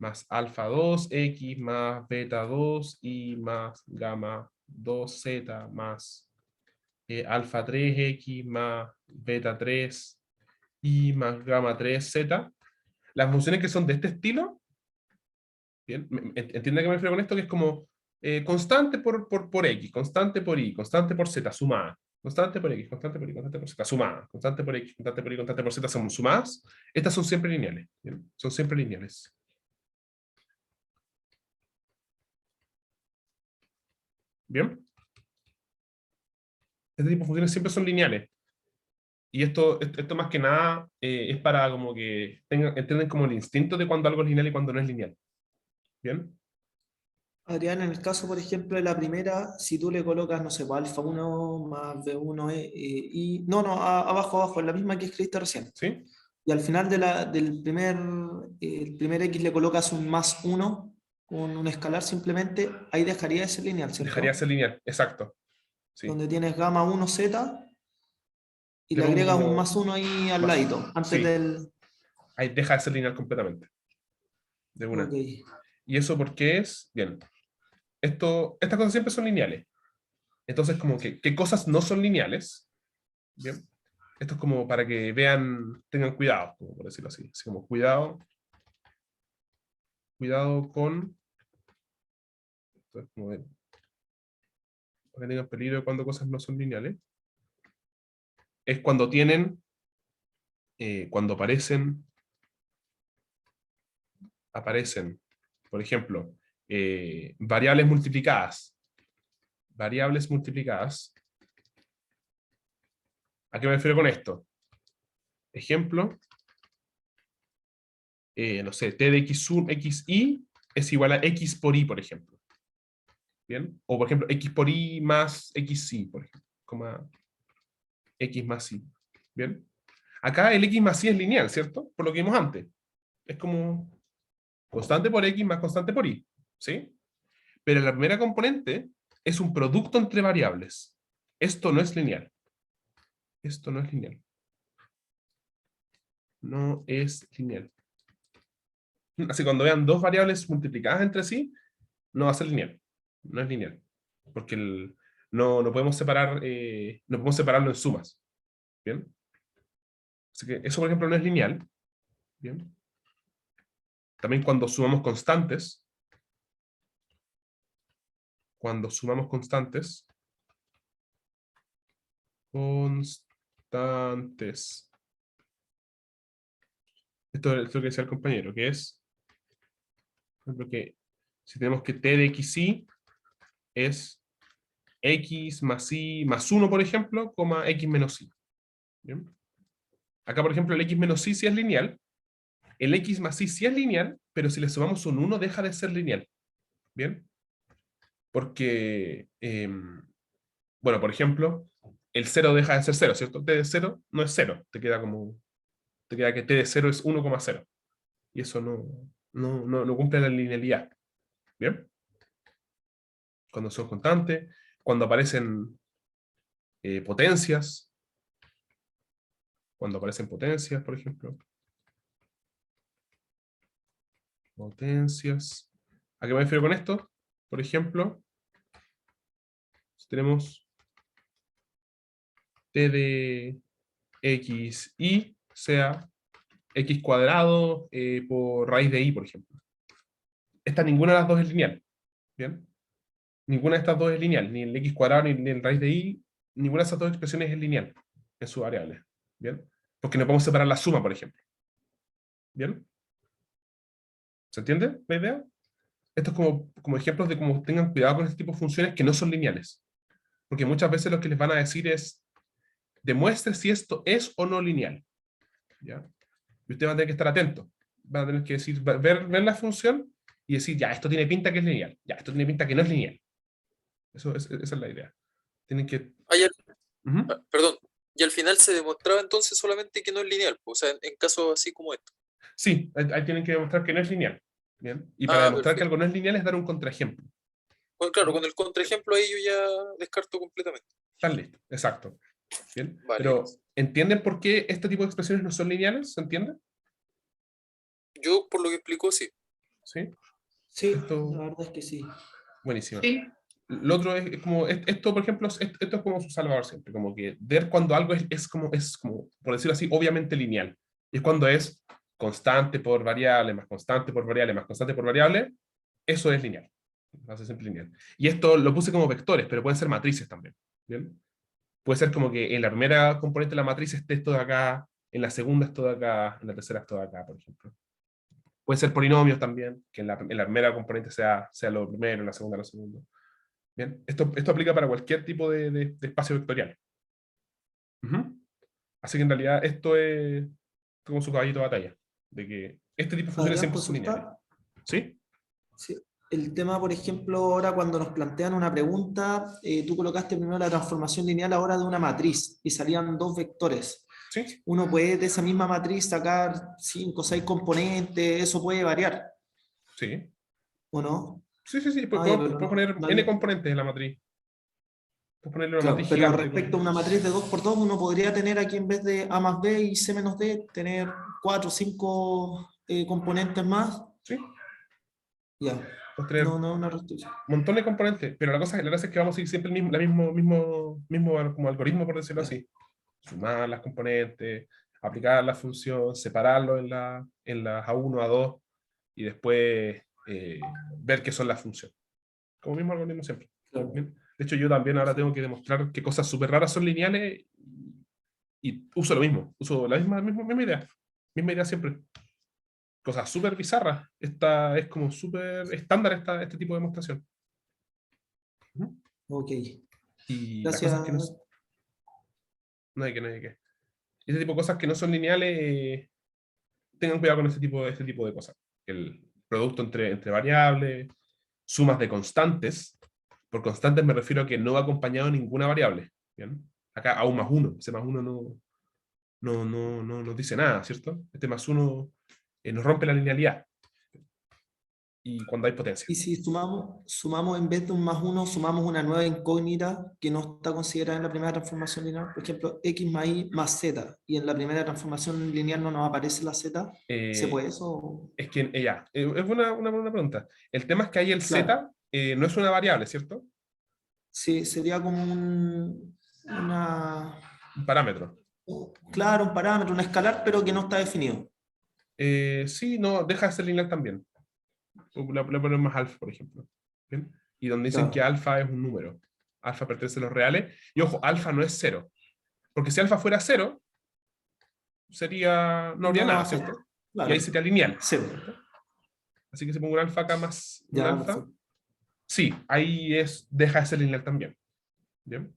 más alfa 2, x, más beta 2, y más gamma 2, z, más alfa 3, x, más beta 3, y más gamma 3, z. Las funciones que son de este estilo, ¿bien? ¿Entiende a qué me refiero con esto? Que es como constante por x, constante por y, constante por z, sumada. Constante por x, constante por y, constante por z, sumada. Constante por x, constante por y, constante por z son sumadas. Estas son siempre lineales. ¿Bien? Son siempre lineales. ¿Bien? Este tipo de funciones siempre son lineales. Y esto más que nada es para como que entienden como el instinto de cuando algo es lineal y cuando no es lineal. ¿Bien? Adrián, en el caso, por ejemplo, de la primera, si tú le colocas, no sé, pues, alfa 1 más b1 y... No, abajo, en la misma que escribiste recién. ¿Sí? Y al final del el primer x le colocas un más 1 con un escalar simplemente, ahí dejaría de ser lineal, ¿cierto? Dejaría de ser lineal, exacto. Sí. Donde tienes gamma 1z y Le le pongo agregas un como más 1 ahí al más, ladito, antes sí. del... Ahí deja de ser lineal completamente. De una. Ok. ¿Y eso por qué es? Bien. Estas cosas siempre son lineales. Entonces, como que, ¿qué cosas no son lineales? Bien. Esto es como para que vean, tengan cuidado, como por decirlo así. Así como cuidado con... Esto es como para que tengan peligro cuando cosas no son lineales. Es cuando tienen, cuando aparecen, por ejemplo, variables multiplicadas. Variables multiplicadas. ¿A qué me refiero con esto? Ejemplo, no sé, t de x1, xy es igual a x por y, por ejemplo. ¿Bien? O por ejemplo, x por y más xy, por ejemplo, coma x más y. ¿Bien? Acá el x más y es lineal, ¿cierto? Por lo que vimos antes. Es como constante por x más constante por y. ¿Sí? Pero la primera componente es un producto entre variables. Esto no es lineal. Esto no es lineal. No es lineal. Así cuando vean dos variables multiplicadas entre sí, no va a ser lineal. No es lineal. Porque no podemos separar, no podemos separarlo en sumas. ¿Bien? Así que eso, por ejemplo, no es lineal. ¿Bien? También cuando sumamos constantes, esto es lo que decía el compañero, que es, por ejemplo, que si tenemos que t de xy es x más y más 1, por ejemplo, coma x menos y. ¿Bien? Acá, por ejemplo, el x menos y sí es lineal, el x más y sí es lineal, pero si le sumamos un 1 deja de ser lineal. ¿Bien? Porque, bueno, por ejemplo, el 0 deja de ser 0, ¿cierto? T de 0 no es 0, te queda que t de 0 es 1,0. Y eso no cumple la linealidad. ¿Bien? Cuando son constantes, cuando aparecen potencias, por ejemplo. Potencias. ¿A qué me refiero con esto? Por ejemplo, si tenemos t de x y sea x cuadrado por raíz de y, por ejemplo. Ninguna de las dos es lineal. ¿Bien? Ninguna de estas dos es lineal, ni el x cuadrado ni el raíz de y, ninguna de esas dos expresiones es lineal en sus variables. ¿Bien? Porque no podemos separar la suma, por ejemplo. ¿Bien? ¿Se entiende la idea? Esto es como ejemplos de cómo tengan cuidado con este tipo de funciones que no son lineales. Porque muchas veces lo que les van a decir es, demuestre si esto es o no lineal. ¿Ya? Y usted va a tener que estar atento. van a tener que decir, ver la función y decir, ya, esto tiene pinta que es lineal, ya, esto tiene pinta que no es lineal. Esa es la idea. Tienen que... Ujú. Perdón, y al final se demostraba entonces solamente que no es lineal, o sea, en casos así como esto. Sí, ahí tienen que demostrar que no es lineal. ¿Bien? Y para demostrar que Perfecto. algo no es lineal es dar un contraejemplo. Bueno, claro, con el contraejemplo ahí yo ya descarto completamente. Están listos, exacto. ¿Bien? Vale, Pero, gracias. ¿entienden por qué este tipo de expresiones no son lineales? ¿Se entiende? Yo, por lo que explicó, sí. ¿Sí? Sí, Esto- la verdad es que sí. Buenísimo. Sí, Lo otro es como, esto por ejemplo, esto es como su salvador siempre, como que ver cuando algo es como, por decirlo así, obviamente lineal. Y es cuando es constante por variable, más constante por variable, más constante por variable, eso es lineal. Va a ser siempre lineal. Y esto lo puse como vectores, pero pueden ser matrices también. ¿Bien? Puede ser como que en la primera componente de la matriz esté esto de acá, en la segunda esto de acá, en la tercera esto de acá, por ejemplo. Puede ser polinomios también, que en la primera componente sea lo primero, en la segunda lo segundo. Bien, esto aplica para cualquier tipo de espacio vectorial. Ujú. Así que en realidad esto es como su caballito de batalla, de que este tipo de funciones ¿Podrían siempre son lineales. consultar? ¿Sí? Sí. El tema, por ejemplo, ahora cuando nos plantean una pregunta, tú colocaste primero la transformación lineal ahora de una matriz y salían dos vectores. ¿Sí? Uno puede de esa misma matriz sacar 5 o 6 componentes, eso puede variar, Sí. ¿o no? Sí, sí, sí. Ah, ya, Puedo pero poner no n había- componentes en la matriz. Puedo ponerle una Claro, matriz pero gigante respecto a una matriz de 2 por 2 uno podría tener aquí en vez de A más B y C menos D, tener 4 o 5 componentes más. ¿Sí? Ya, Puedes no, tener no, una restricción. un montón de componentes, pero la gracia es que vamos a seguir siempre el mismo como algoritmo, por decirlo Ya. así. Sumar las componentes, aplicar la función, separarlo en las A1, A2 y después ver qué son las funciones. Como mismo algoritmo siempre. Claro. Bien. De hecho, yo también ahora tengo que demostrar que cosas súper raras son lineales y uso lo mismo. Uso la misma idea. Misma idea siempre. Cosas súper bizarras. Esta es como súper estándar este tipo de demostración. Ujú. Ok, Y las cosas que no, gracias. no hay que. Este tipo de cosas que no son lineales, tengan cuidado con este tipo de cosas. El producto entre variables, sumas de constantes. Por constantes me refiero a que no va acompañado de ninguna variable. ¿Bien? Acá a un más uno. Ese más uno no nos dice nada, ¿cierto? Este más uno nos rompe la linealidad. Y cuando hay potencia. Y si sumamos en vez de un más uno, sumamos una nueva incógnita que no está considerada en la primera transformación lineal, por ejemplo, x más y más z, y en la primera transformación lineal no nos aparece la z, ¿se Eh, puede eso? es que ya, es una buena pregunta. El tema es que ahí el Claro, z no es una variable, ¿cierto? sí, sería como Un parámetro. claro, un parámetro, un escalar, pero que no está definido. Sí, no, deja de ser lineal también. Le ponemos más alfa, por ejemplo. ¿Bien? Y donde dicen que Claro, alfa es un número. Alfa pertenece a los reales. Y ojo, alfa no es cero. Porque si alfa fuera cero, no habría no nos nada, afecta. ¿cierto? Y ahí Claro, sería lineal. cero. ¿Cierto? Así que si pongo un alfa acá más un Ya, alfa, perfecto. sí, ahí deja de ser lineal también. ¿Bien?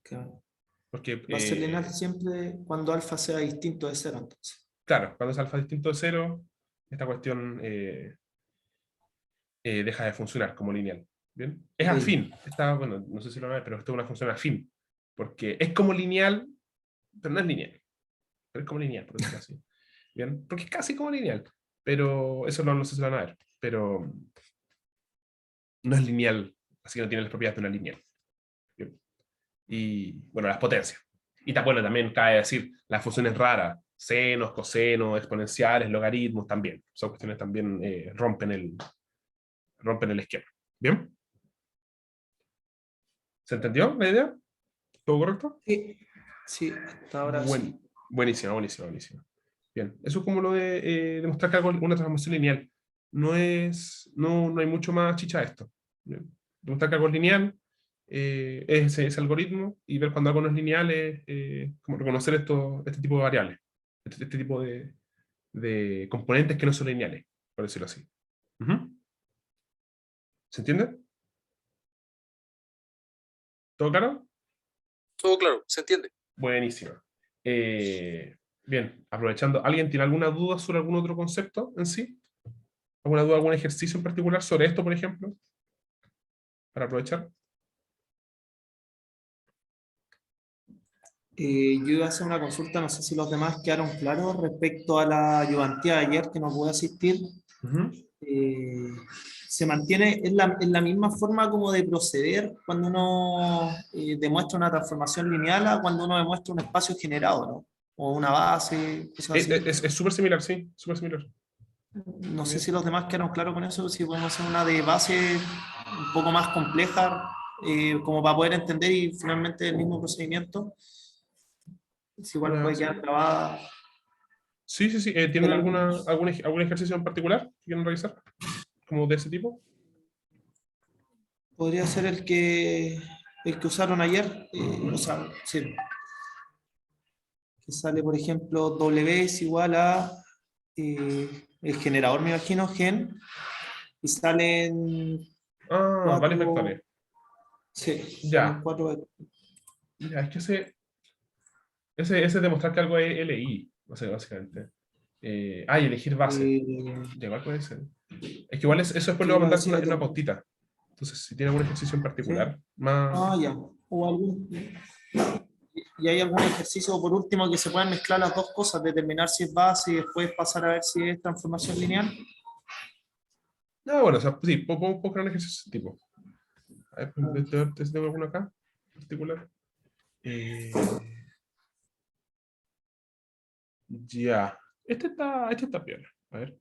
Claro. Porque, Va a ser lineal siempre cuando alfa sea distinto de cero, entonces. claro, cuando es alfa distinto de cero, esta cuestión deja de funcionar como lineal. ¿Bien? Es Ok, afín. Bueno, no sé si lo van a ver, pero esto es una función afín. Porque es como lineal, pero no es lineal. Pero es como lineal, por decirlo así. ¿Bien? Porque es casi como lineal. Pero eso no sé si lo van a ver. Pero no es lineal, así que no tiene las propiedades de una lineal. ¿Bien? Y bueno, las potencias. Y bueno, también cabe decir las funciones raras, senos, cosenos, exponenciales, logaritmos también. Son cuestiones también rompen el esquema. ¿Bien? ¿Se entendió la idea? ¿Todo correcto? sí, sí, hasta ahora sí. Buenísimo, buenísimo, buenísimo. Bien, eso es como lo de demostrar que algo es una transformación lineal. No hay mucho más chicha a esto. Bien. Demostrar que algo es lineal es ese algoritmo y ver cuando algo no es lineal es como reconocer este tipo de variables, este tipo de componentes que no son lineales, por decirlo así. Ujú. ¿Se entiende? ¿Todo claro? Todo claro, se entiende. Buenísimo. Bien, aprovechando, ¿alguien tiene alguna duda sobre algún otro concepto en sí? ¿Alguna duda, algún ejercicio en particular sobre esto, por ejemplo? Para aprovechar. Yo iba a hacer una consulta, no sé si los demás quedaron claros respecto a la ayudantía de ayer que no pude asistir. Ujú. Se mantiene en la misma forma como de proceder cuando uno demuestra una transformación lineal a cuando uno demuestra un espacio generado, ¿no? O una base, cosas así. Es súper similar, sí, súper similar. No sé si los demás quedaron claros con eso, si podemos hacer una de base un poco más compleja, como para poder entender y finalmente el mismo procedimiento. Si igual Ya, puede sí. quedar grabada. Sí. ¿Tienen algún ejercicio en particular que quieran revisar? ¿Como de ese tipo? Podría ser el que usaron ayer, o sea, sí, que sale, por ejemplo, W es igual a el generador, me imagino, gen, y salen Ah, varios cuatro, vectores. sí, salen Ya, cuatro. ya, es que ese es demostrar que algo es LI, no sé, básicamente. Y elegir base. eh, Ya, igual puede ser. Es que igual eso después ¿Qué lo voy a iba a mandar decir en una otro? postita. Entonces, si tiene algún ejercicio en ¿Sí? particular, más... Ah, ya. O algún, y hay algún ejercicio, por último, que se puedan mezclar las dos cosas, determinar si es base y después pasar a ver si es transformación lineal. No, bueno, o sea, sí, puedo crear un ejercicio de ese tipo. A ver, ¿tengo alguno acá en particular? Eh, ya. Este está piola. A ver.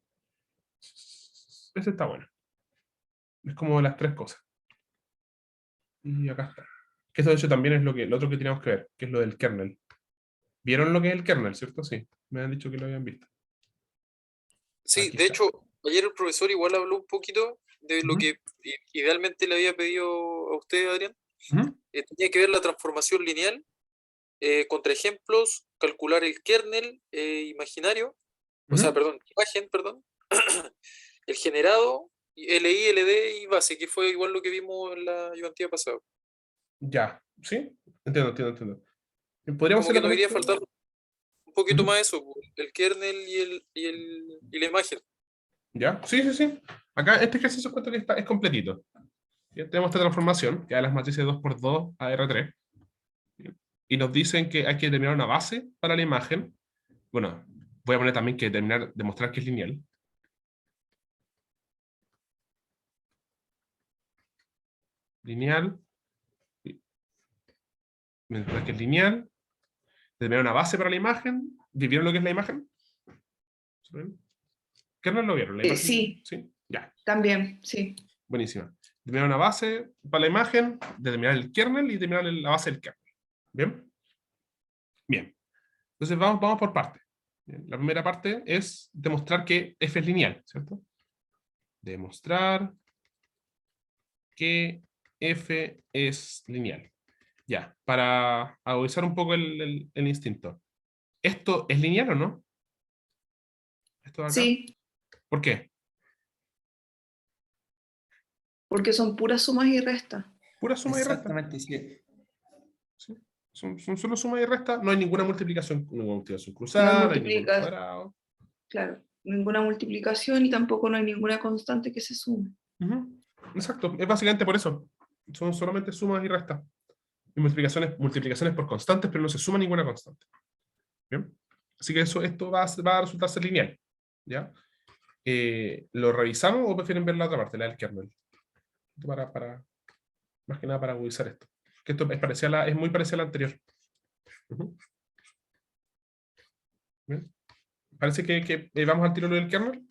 Este está bueno. Es como las tres cosas. Y acá está. Que esto de hecho también es lo otro que teníamos que ver, que es lo del kernel. ¿Vieron lo que es el kernel, cierto? Sí. Me han dicho que lo habían visto. Sí, Aquí de está. hecho, ayer el profesor igual habló un poquito de lo Ujú, que idealmente le había pedido a usted, Adrián. ujú, Tenía que ver la transformación lineal, contra ejemplos, calcular el kernel imaginario, o sea, ujú. perdón, imagen, perdón, el generado, LI, LD y base, que fue igual lo que vimos en la ayudantía pasada. Ya. ¿Sí? Entiendo. Podríamos Como que hacerlo con nos iría a esto. faltar un poquito Ujú. más eso, el kernel y la imagen. ¿Ya? Sí. Acá este ejercicio cuento que es completito. Ya tenemos esta transformación, que da las matrices 2x2 a R3. Y nos dicen que hay que determinar una base para la imagen. Bueno, voy a poner también que demostrar que es lineal. Lineal. Demostrar que es lineal. Determinar una base para la imagen. ¿Vieron lo que es la imagen? ¿Qué no lo vieron? ¿La imagen? Sí, Sí. Ya, también, sí. buenísima. Determinar una base para la imagen, determinar el kernel y determinar la base del kernel. ¿Bien? Bien. Entonces vamos por partes. Bien. La primera parte es demostrar que f es lineal, ¿cierto? Demostrar que f es lineal. Ya, para agudizar un poco el instinto. ¿Esto es lineal o no? ¿Esto de acá? Sí, ¿Por qué? porque son puras sumas y restas. Pura suma y resta. Exactamente, sí. ¿Sí? Son solo suma y resta. No hay ninguna multiplicación No hay cruzada, no hay ningún cuadrado. claro, ninguna multiplicación y tampoco no hay ninguna constante que se sume. Ujú. Exacto, es básicamente por eso. Son solamente sumas y restas. Y multiplicaciones por constantes, pero no se suma ninguna constante. ¿Bien? Así que esto va a resultar ser lineal. ¿Ya? ¿Lo revisamos o prefieren ver la otra parte, la del kernel? Más que nada para agudizar esto. Que esto es muy parecida a la anterior. Ujú. ¿Bien? Parece que vamos al tiro lo del kernel.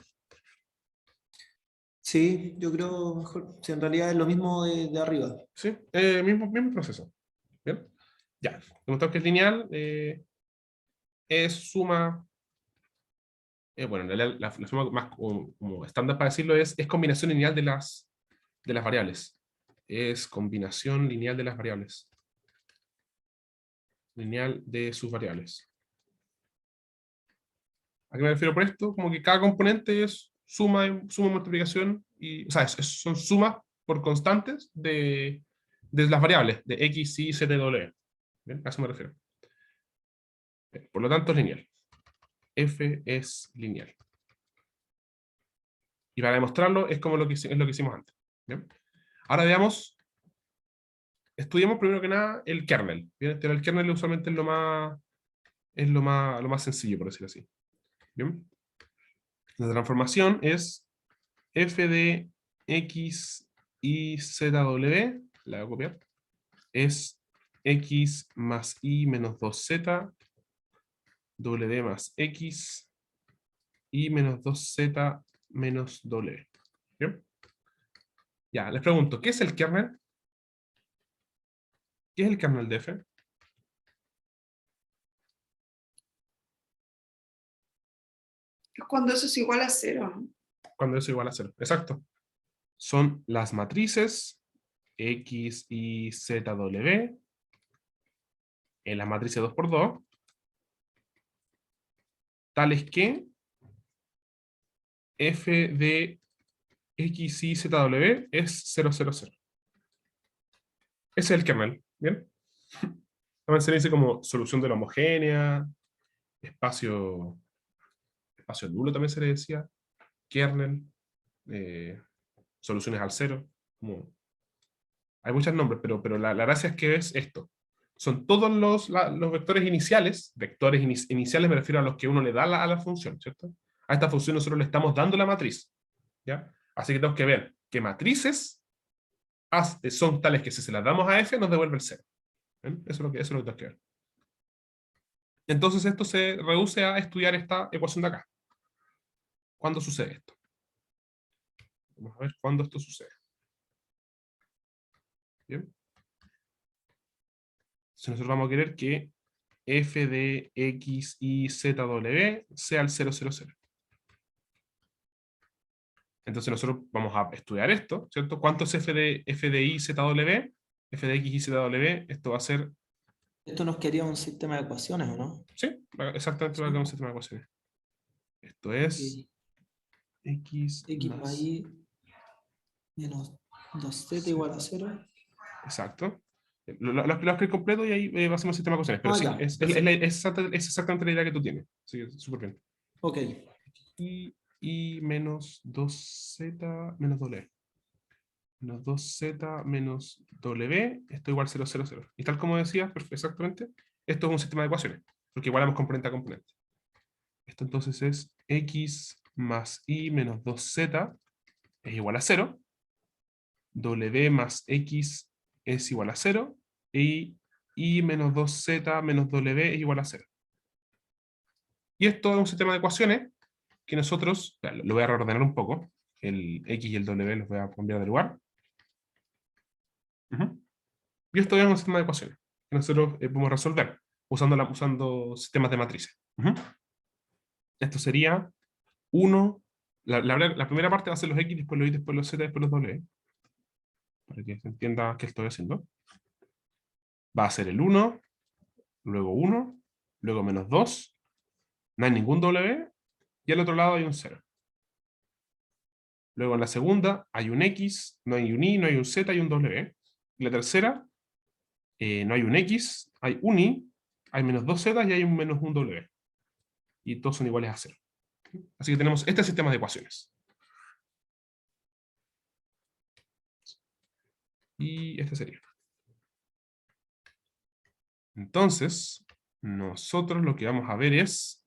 Sí, yo creo mejor. Si en realidad es lo mismo de arriba. Sí, mismo proceso. ¿Bien? Ya, demostramos que es lineal, es suma, bueno, en realidad la suma más como estándar para decirlo es combinación lineal de las variables. Es combinación lineal de las variables. Lineal de sus variables. ¿A qué me refiero por esto? Como que cada componente es suma, multiplicación, o sea, son sumas por constantes de las variables, de x, y, z, w. ¿Bien? A eso me refiero. Por lo tanto, es lineal. f es lineal. Y para demostrarlo es como es lo que hicimos antes. ¿Bien? Ahora veamos, estudiemos primero que nada el kernel. ¿Bien? El kernel usualmente es lo más sencillo, por decirlo así. ¿Bien? La transformación es f de x y zw, la voy a copiar, es x más y menos 2z, w más x, y menos 2z menos w. ¿Bien? Ya, les pregunto, ¿qué es el kernel? ¿Qué es el kernel de f? Es cuando eso es igual a 0, ¿no? Cuando eso es igual a 0. Exacto. Son las matrices x, y, z, w en la matriz 2×2, tales que f de x, y, z, w es 0, 0, 0. Ese es el kernel. ¿Bien? También se le dice como solución de la homogénea, espacio nulo también se le decía, kernel, soluciones al cero. Hay muchos nombres, pero la gracia es que es esto. Son todos los vectores iniciales. Vectores iniciales me refiero a los que uno le da a la función, ¿cierto? A esta función nosotros le estamos dando la matriz, ¿ya? Así que tenemos que ver que matrices son tales que si se las damos a f nos devuelve el 0. ¿Ven? Eso es lo que tenemos que ver. Entonces esto se reduce a estudiar esta ecuación de acá. ¿Cuándo sucede esto? Vamos a ver cuándo esto sucede. ¿Bien? Entonces nosotros vamos a querer que f de x, y, z, w sea el 0, 0, 0. Entonces nosotros vamos a estudiar esto, ¿cierto? ¿Cuánto es f de y, z, w? F de x, y, z, w, esto va a ser... Esto nos quería un sistema de ecuaciones, ¿o no? Sí, exactamente va a quedar un sistema de ecuaciones. Esto es x X más y menos 2z igual a 0. Exacto. Lo escribí completo y ahí hacemos el sistema de ecuaciones. Pero sí, Ya, es exactamente la idea que tú tienes. Así que súper bien. Ok. Y menos 2z menos w. Menos 2z menos w, esto igual 0, 0, 0. Y tal como decía, exactamente, esto es un sistema de ecuaciones, porque igualamos componente a componente. Esto entonces es x más y menos 2z es igual a 0. W más x es igual a 0. Y menos 2z menos w es igual a 0. Y esto es un sistema de ecuaciones que nosotros, lo voy a reordenar un poco, el x y el w los voy a cambiar de lugar. Y esto es un sistema de ecuaciones que nosotros podemos resolver usando sistemas de matrices. Esto sería 1, la primera parte va a ser los x, después los y, después los z, después los w, para que se entienda qué estoy haciendo. Va a ser el 1, luego menos 2, no hay ningún w, y al otro lado hay un 0. Luego en la segunda hay un x, no hay un y, no hay un z, hay un w. Y la tercera, no hay un x, hay un y, hay menos 2z y hay un menos un w. Y todos son iguales a 0. Así que tenemos este sistema de ecuaciones. Y este sería. Entonces, nosotros lo que vamos a ver es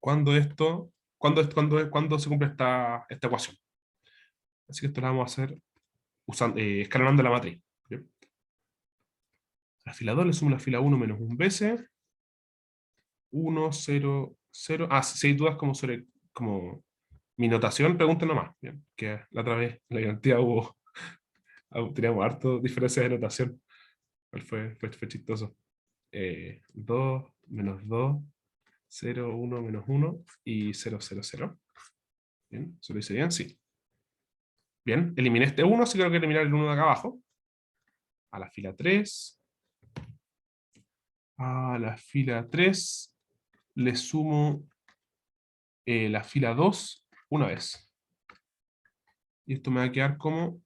cuándo se cumple esta ecuación. Así que esto lo vamos a hacer escalonando la matriz. ¿Bien? A la fila 2 le sumo la fila 1 menos un veces. 1, 0, 0. Si hay dudas sobre mi notación, pregunten nomás. Bien, que la otra vez en la identidad teníamos harto diferencias de notación. Fue chistoso. 2, menos 2, 0, 1, menos 1 y 0, 0, 0. Bien, ¿se lo hice bien? Sí. Bien, eliminé este 1, así que tengo que eliminar el 1 de acá abajo. A la fila 3. A la fila 3 le sumo la fila 2 una vez. Y esto me va a quedar como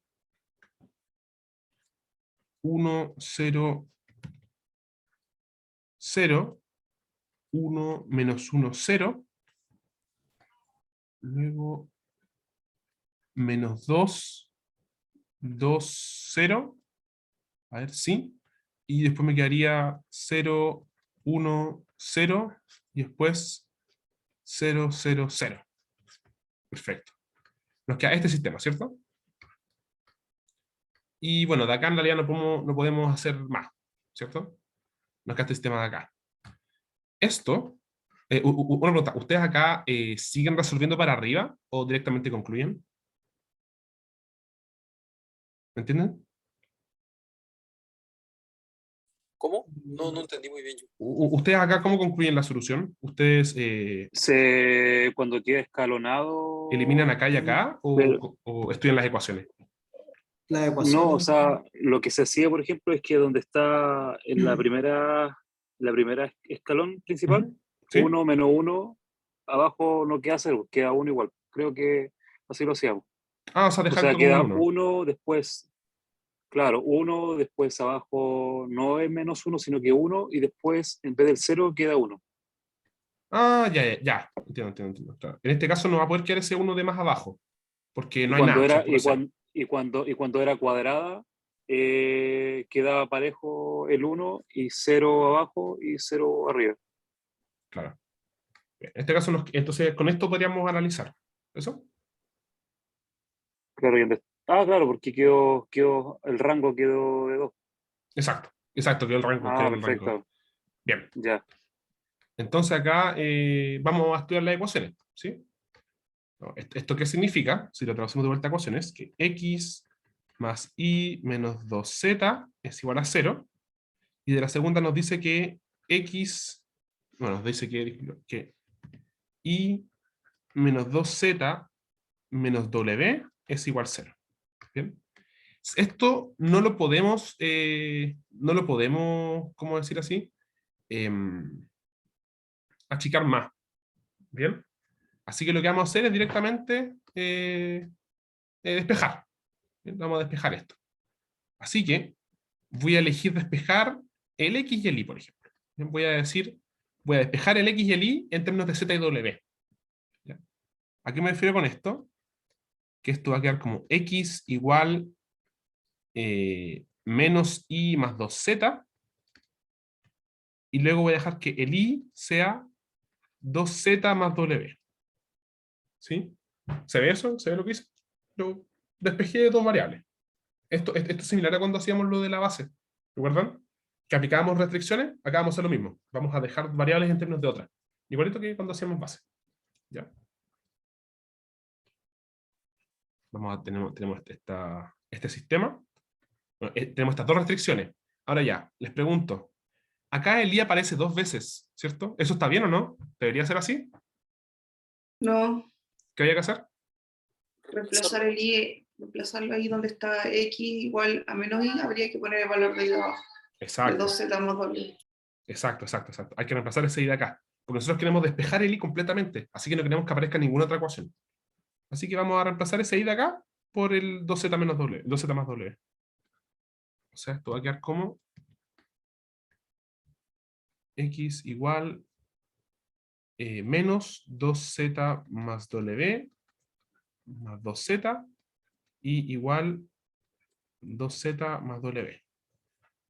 1, 0, 0, 1, menos 1, 0. Luego, menos 2, 2, 0. A ver, sí. Y después me quedaría 0, 1, 0. Y después 0, 0, 0. Perfecto. Nos queda este sistema, ¿cierto? Y bueno, de acá en realidad no podemos hacer más, ¿cierto? Nos queda este sistema de acá. Esto, una pregunta, ¿ustedes acá siguen resolviendo para arriba o directamente concluyen? ¿Me entienden? ¿Cómo? No entendí muy bien yo. ¿Ustedes acá cómo concluyen la solución? ¿Ustedes Cuando queda escalonado, eliminan acá y acá pero o estudian las ecuaciones? Las no, o ecuaciones. sea, lo que se hacía, por ejemplo, es que donde está en la primera escalón principal, Ujú. ¿Sí? 1 menos 1, abajo no queda 0, queda 1 igual. Creo que así lo hacíamos. Ah, o sea, O dejar sea, todo como queda uno. 1, después, claro, 1, después abajo no es menos 1, sino que 1, y después, en vez del 0, queda 1. Ah, ya, ya, ya. Entiendo. Claro. En este caso no va a poder quedar ese uno de más abajo, porque Y no hay cuando nada, son era, puros ceros. y cuando era cuadrada, quedaba parejo el 1 y 0 abajo y 0 arriba. Claro. Bien, en este caso, entonces con esto podríamos analizar. ¿Eso? Claro, claro, porque el rango quedó de 2. Exacto, quedó Ah, en el rango. perfecto. Bien, Ya. entonces acá vamos a estudiar las ecuaciones, ¿sí? No, ¿esto qué significa? Si lo traducimos de vuelta a ecuaciones, que x más y menos 2z es igual a 0, y de la segunda nos dice que x, bueno, nos dice que y menos 2z menos w es igual a 0. ¿Bien? Esto no lo podemos, ¿cómo decir así? Achicar más. ¿Bien? Así que lo que vamos a hacer es directamente despejar. ¿Bien? Vamos a despejar esto. Así que voy a elegir despejar el x y el y, por ejemplo. Bien, voy a despejar el x y el y en términos de z y w. ¿Ya? ¿A qué me refiero con esto? Que esto va a quedar como x igual menos y más 2z, y luego voy a dejar que el y sea 2z más w. ¿Sí? ¿Se ve eso? ¿Se ve lo que hice? Lo despejé de dos variables. Esto es similar a cuando hacíamos lo de la base. ¿Recuerdan? Que aplicábamos restricciones, acá vamos a hacer lo mismo. Vamos a dejar variables en términos de otras. Igualito que cuando hacíamos base. ¿Ya? Tenemos este sistema. Bueno, tenemos estas dos restricciones. Ahora ya, les pregunto. Acá el i aparece dos veces, ¿cierto? ¿Eso está bien o no? ¿Debería ser así? No, ¿Qué había que hacer? reemplazar el i, reemplazarlo ahí donde está x igual a menos i, habría que poner el valor de ahí abajo, de Exacto. 2z más w. Exacto. Hay que reemplazar ese i de acá. Porque nosotros queremos despejar el i completamente. Así que no queremos que aparezca ninguna otra ecuación. Así que vamos a reemplazar ese i de acá por el 2z menos w, 2z más w. O sea, esto va a quedar como x igual menos 2z más w más 2z y igual 2z más w.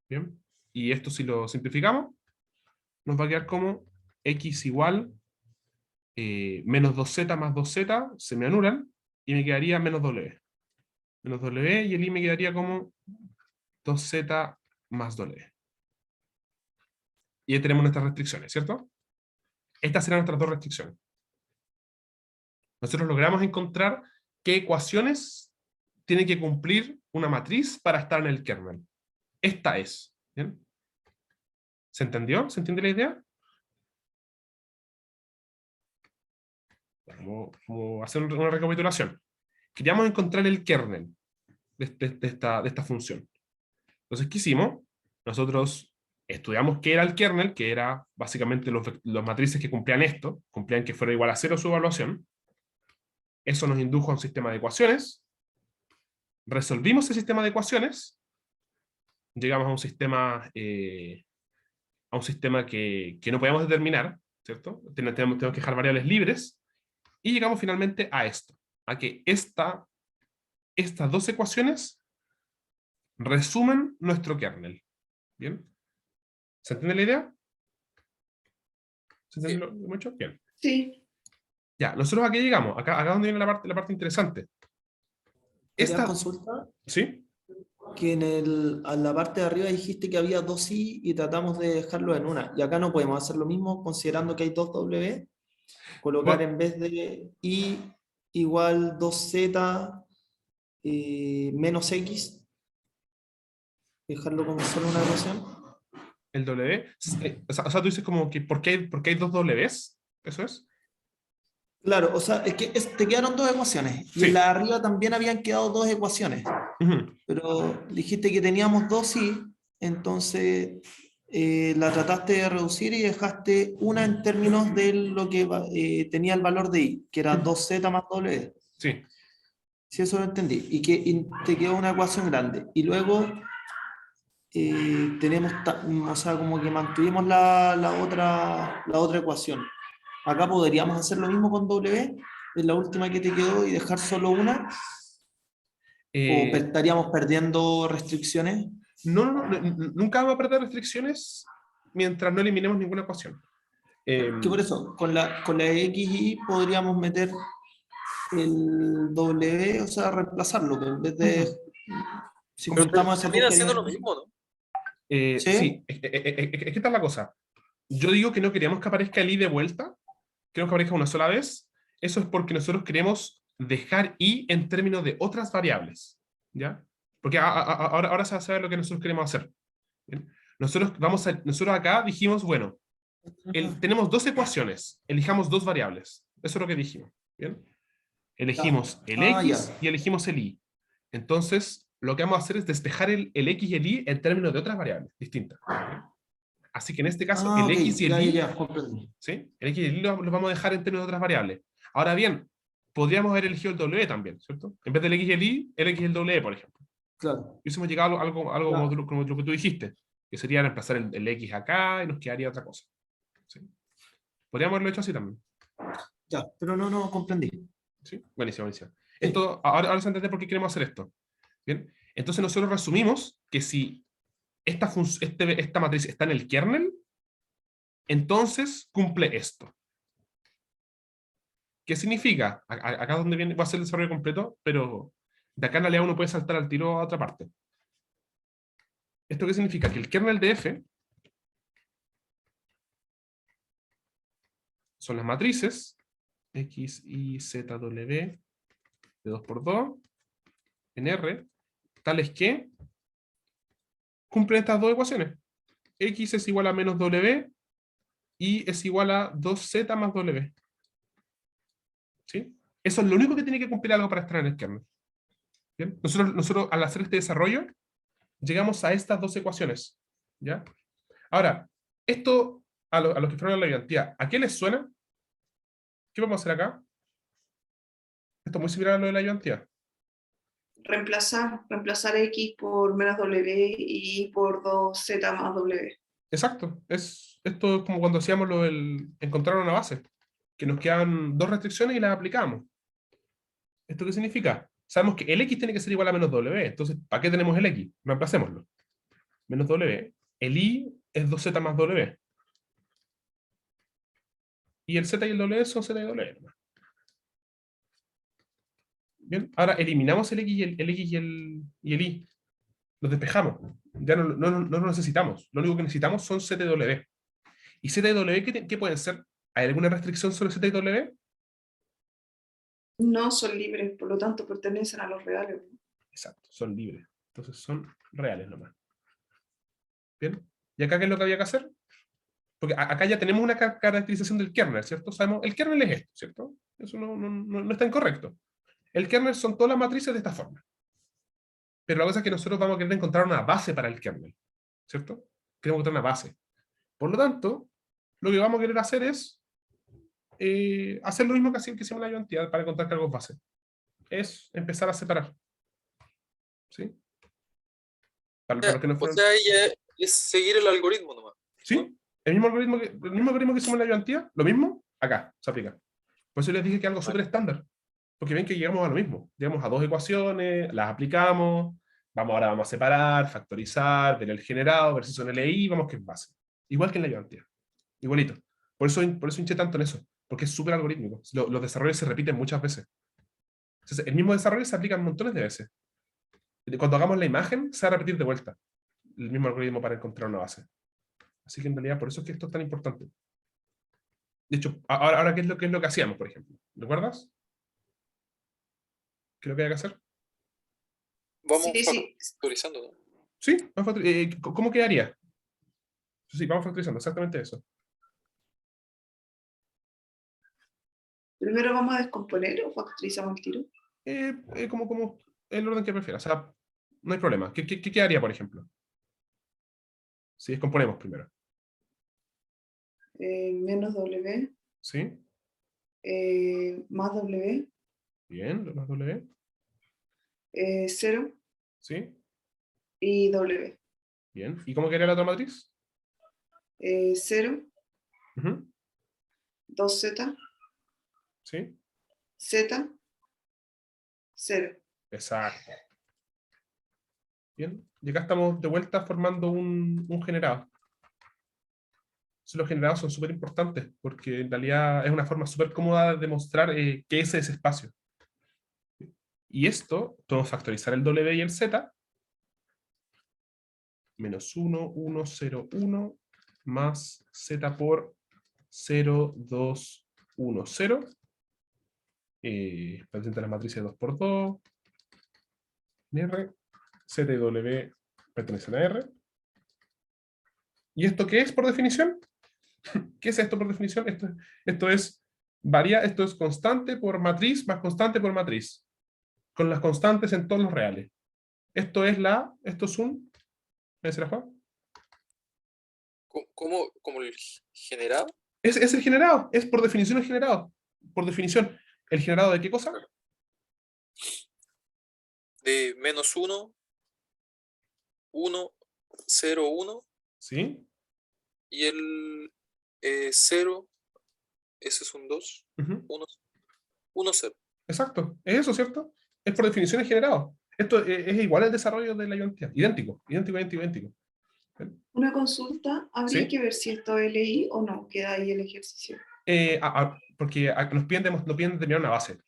¿Bien? Y esto si lo simplificamos, nos va a quedar como x igual menos 2z más 2z, se me anulan, y me quedaría menos w. Menos w y el i me quedaría como 2z más w. Y ahí tenemos nuestras restricciones, ¿cierto? Estas serán nuestras dos restricciones. Nosotros logramos encontrar qué ecuaciones tiene que cumplir una matriz para estar en el kernel. Esta es. ¿Bien? ¿Se entendió? ¿Se entiende la idea? Vamos a hacer una recapitulación. Queríamos encontrar el kernel de esta función. Entonces, ¿qué hicimos? Nosotros estudiamos qué era el kernel, que era básicamente los matrices que cumplían esto, cumplían que fuera igual a 0 su evaluación. Eso nos indujo a un sistema de ecuaciones. Resolvimos el sistema de ecuaciones. Llegamos a un sistema que no podíamos determinar, ¿cierto? Tenemos que dejar variables libres, y llegamos finalmente a esto, a que estas dos ecuaciones resumen nuestro kernel. ¿Bien? ¿Se entiende la idea? ¿Se entiende lo que hemos hecho? Bien. Sí. Ya, nosotros aquí llegamos, acá donde viene la parte interesante. Quería Esta, consultar ¿sí? que a la parte de arriba dijiste que había dos i y tratamos de dejarlo en una. Y acá no podemos hacer lo mismo considerando que hay dos w, colocar Bueno, en vez de i igual 2z menos x, dejarlo como solo una ecuación. el W, o sea, tú dices como que ¿por qué hay dos Ws? ¿Eso es? Claro, o sea, es que te quedaron dos ecuaciones y Sí. en la de arriba también habían quedado dos ecuaciones, Ujú. pero dijiste que teníamos dos i, entonces la trataste de reducir y dejaste una en términos de lo que tenía el valor de i, que era 2z más w. Sí. Sí, eso lo entendí. Y te quedó una ecuación grande. Y luego tenemos, o sea, como que mantuvimos la otra ecuación. Acá podríamos hacer lo mismo con w, es la última que te quedó, y dejar solo una, o Eh, estaríamos perdiendo restricciones. nunca vamos a perder restricciones mientras no eliminemos ninguna ecuación. Que por eso, con la x y y podríamos meter el w, o sea, reemplazarlo, pero en vez de, si Pero juntamos esas dos Termina que siendo habían- lo mismo, ¿no? sí, ¿Sí? es que esta es la cosa. Yo digo que no queríamos que aparezca el i de vuelta, queremos que aparezca una sola vez. Eso es porque nosotros queremos dejar i en términos de otras variables, ¿ya? Porque ahora se va a saber lo que nosotros queremos hacer. ¿Bien? Nosotros acá dijimos, bueno, tenemos dos ecuaciones, elijamos dos variables. Eso es lo que dijimos. ¿Bien? Elegimos el Ah, ya. x y elegimos el y. Entonces, lo que vamos a hacer es despejar el x y el y en términos de otras variables distintas. ¿Bien? Así que en este caso, Ah, el ok, x y el ya, y, ya, comprendí. ¿sí? El x y el y los vamos a dejar en términos de otras variables. Ahora bien, podríamos haber elegido el w también, ¿cierto? En vez del x y el y, el x y el w, por ejemplo. Claro. Y hubiésemos llegado a algo Claro. como lo que tú dijiste, que sería reemplazar el x acá y nos quedaría otra cosa. ¿Sí? Podríamos haberlo hecho así también. Ya, pero no comprendí. ¿Sí? Buenísimo, buenísimo. Sí. Esto, ahora se entiende por qué queremos hacer esto. ¿Bien? Entonces nosotros resumimos que si esta matriz está en el kernel, entonces cumple esto. ¿Qué significa? Acá es donde va a ser el desarrollo completo, pero de acá en realidad uno puede saltar al tiro a otra parte. ¿Esto qué significa? Que el kernel de F son las matrices X, Y, Z, W de 2×2 en R, tales que cumplen estas dos ecuaciones. X es igual a menos W, Y es igual a 2Z más W. ¿Sí? Eso es lo único que tiene que cumplir algo para estar en el kernel. ¿Bien? Nosotros al hacer este desarrollo, llegamos a estas dos ecuaciones. ¿Ya? Ahora, esto a los que fueron a la ayudantía, ¿a qué les suena? ¿Qué vamos a hacer acá? Esto es muy similar a lo de la ayudantía. Reemplazar x por menos w y por 2z más w. Exacto. Esto es como cuando hacíamos lo del encontrar una base, que nos quedan dos restricciones y las aplicamos. ¿Esto qué significa? Sabemos que el x tiene que ser igual a menos w, entonces, ¿para qué tenemos el x? Reemplacémoslo. Menos w. El y es 2z más w. Y el z y el w son z y w. Bien, ahora eliminamos el x y el y. Los despejamos. Ya no lo necesitamos. Lo único que necesitamos son z y w. ¿Y z y w qué pueden ser? ¿Hay alguna restricción sobre z y w? No son libres, por lo tanto pertenecen a los reales. Exacto, son libres. Entonces son reales nomás. Bien. ¿Y acá qué es lo que había que hacer? Porque acá ya tenemos una caracterización del kernel, ¿cierto? Sabemos, el kernel es esto, ¿cierto? Eso no está incorrecto. El kernel son todas las matrices de esta forma. Pero la cosa es que nosotros vamos a querer encontrar una base para el kernel, ¿cierto? Queremos encontrar una base. Por lo tanto, lo que vamos a querer hacer es hacer lo mismo que hicimos en la ayudantía para encontrar cargos base. Es empezar a separar. ¿Sí? Para los que no O fueron... sea, ella es seguir el algoritmo nomás. ¿Sí? el mismo algoritmo que hicimos en la ayudantía, lo mismo, acá se aplica. Por eso les dije que es algo súper estándar. Porque ven que llegamos a lo mismo. Llegamos a dos ecuaciones, las aplicamos, ahora vamos a separar, factorizar, ver el generado, ver si son LI, vamos que es base. Igual que en la ayudantía. Igualito. Por eso hinché tanto en eso. Porque es súper algorítmico. Los desarrollos se repiten muchas veces. Entonces, el mismo desarrollo se aplica montones de veces. Cuando hagamos la imagen, se va a repetir de vuelta el mismo algoritmo para encontrar una base. Así que en realidad por eso es que esto es tan importante. De hecho, ahora ¿qué es lo que hacíamos, por ejemplo? ¿Recuerdas? ¿Qué es lo que hay que hacer? Vamos Sí. factorizando, ¿no? Sí, ¿cómo quedaría? Sí, vamos factorizando, exactamente eso. Primero vamos a descomponer o factorizamos el tiro. Como el orden que prefieras. O sea, no hay problema. ¿Qué quedaría, por ejemplo? Si descomponemos primero. Menos W, ¿Sí? más W, Bien, más W. 0 ¿Sí? y W. Bien. ¿Y cómo quedaría la otra matriz? 0, Ujú. 2Z, ¿Sí? Z, 0. Exacto. Bien. Y acá estamos de vuelta formando un generado. Entonces, los generados son súper importantes porque en realidad es una forma súper cómoda de demostrar qué es ese espacio. Y esto, podemos factorizar el W y el Z. Menos 1, 1, 0, 1, más Z por 0, 2, 1, 0. Presenta las matrices 2 por 2. R. Z y W pertenecen a R. ¿Y esto qué es por definición? ¿Qué es esto por definición? Esto es constante por matriz más constante por matriz. Con las constantes en todos los reales. Esto es un... ¿Me dice la Juan? ¿Como el generado? Es el generado. Es por definición el generado. Por definición. ¿El generado de qué cosa? De menos 1, 1, 0, 1, ¿Sí? y el 0, ese es un 2, Uh-huh. 1, 1, 0. Exacto. Es eso, ¿cierto? Es por definición el generado. Esto es igual al desarrollo de la ayudantía. Idéntico. Una consulta, habría ¿Sí? que ver si esto es LI o no, queda ahí el ejercicio. Porque nos piden determinar una base.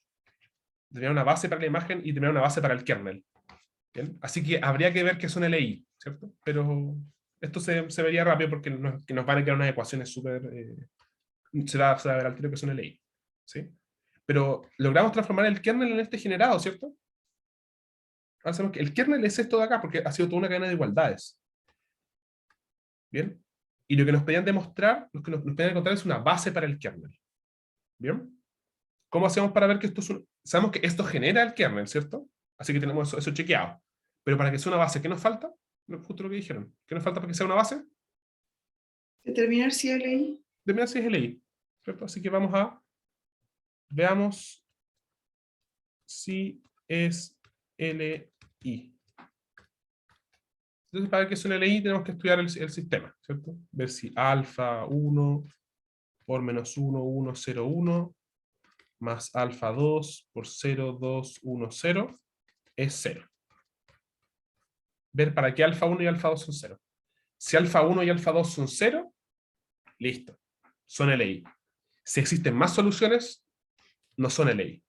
Determinar una base para la imagen y determinar una base para el kernel. ¿Bien? Así que habría que ver qué es un LI, ¿cierto? Pero esto se vería rápido porque nos van a quedar unas ecuaciones súper... se va a ver al tiro que es un LI. ¿Sí? Pero logramos transformar el kernel en este generado, ¿cierto? Ahora sabemos que el kernel es esto de acá porque ha sido toda una cadena de igualdades. ¿Bien? Y lo que nos pedían demostrar, lo que nos pedían encontrar es una base para el kernel. ¿Bien? ¿Cómo hacemos para ver que esto es sabemos que esto genera el kernel, ¿cierto? Así que tenemos eso chequeado. Pero para que sea una base, ¿qué nos falta? Justo lo que dijeron. ¿Qué nos falta para que sea una base? Determinar si es LI. Determinar si es LI, ¿cierto? Así que veamos si es LI. Entonces, para ver que es un LI, tenemos que estudiar el sistema, ¿cierto? Ver si alfa 1 por menos 1, 1, 0, 1, más alfa 2 por 0, 2, 1, 0, es 0. Ver para qué alfa 1 y alfa 2 son 0. Si alfa 1 y alfa 2 son 0, listo, son LI. Si existen más soluciones, no son LI.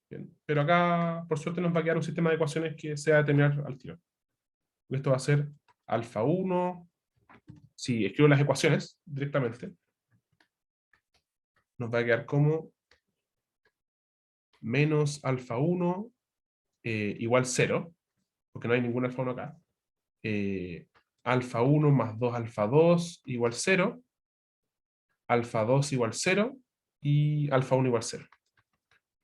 Bien. Pero acá, por suerte, nos va a quedar un sistema de ecuaciones que se va a determinar al tiro. Esto va a ser alfa 1. Si escribo las ecuaciones directamente, nos va a quedar como menos alfa 1 igual 0, porque no hay ningún alfa 1 acá. Alfa 1 más 2 alfa 2 igual 0. Alfa 2 igual 0 y alfa 1 igual 0.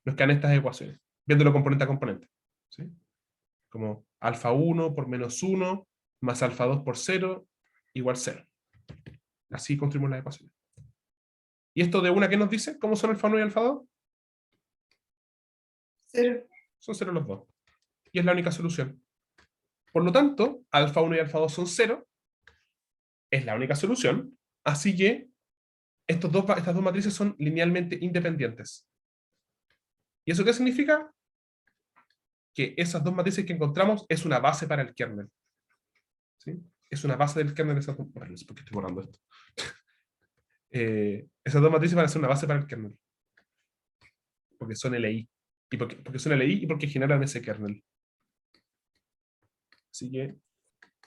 Nos quedan estas ecuaciones, viéndolo componente a componente. ¿Sí? Como alfa 1 por menos 1 más alfa 2 por 0 igual 0. Así construimos las ecuaciones. ¿Y esto de una qué nos dice? ¿Cómo son alfa 1 y alfa 2? 0. Son 0 los dos. Y es la única solución. Por lo tanto, alfa 1 y alfa 2 son 0. Es la única solución. Así que estas dos matrices son linealmente independientes. ¿Y eso qué significa? Que esas dos matrices que encontramos es una base para el kernel. ¿Sí? Es una base del kernel de esas dos. Bueno, no sé por qué estoy borrando esto. Esas dos matrices van a ser una base para el kernel. Porque son LI. Y porque son LI y porque generan ese kernel. Así que.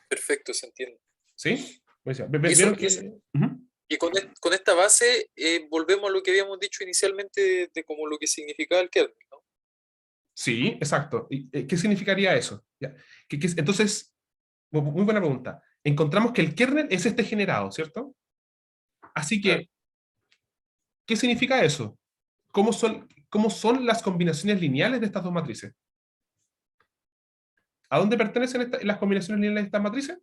Perfecto, se entiende. ¿Sí? ¿Vieron que... Y con esta base volvemos a lo que habíamos dicho inicialmente de como lo que significaba el kernel, ¿no? Sí, exacto. ¿Y qué significaría eso? ¿Ya? Entonces, muy buena pregunta. Encontramos que el kernel es este generado, ¿cierto? Así que, ¿qué significa eso? ¿Cómo son las combinaciones lineales de estas dos matrices? ¿A dónde pertenecen las combinaciones lineales de estas matrices?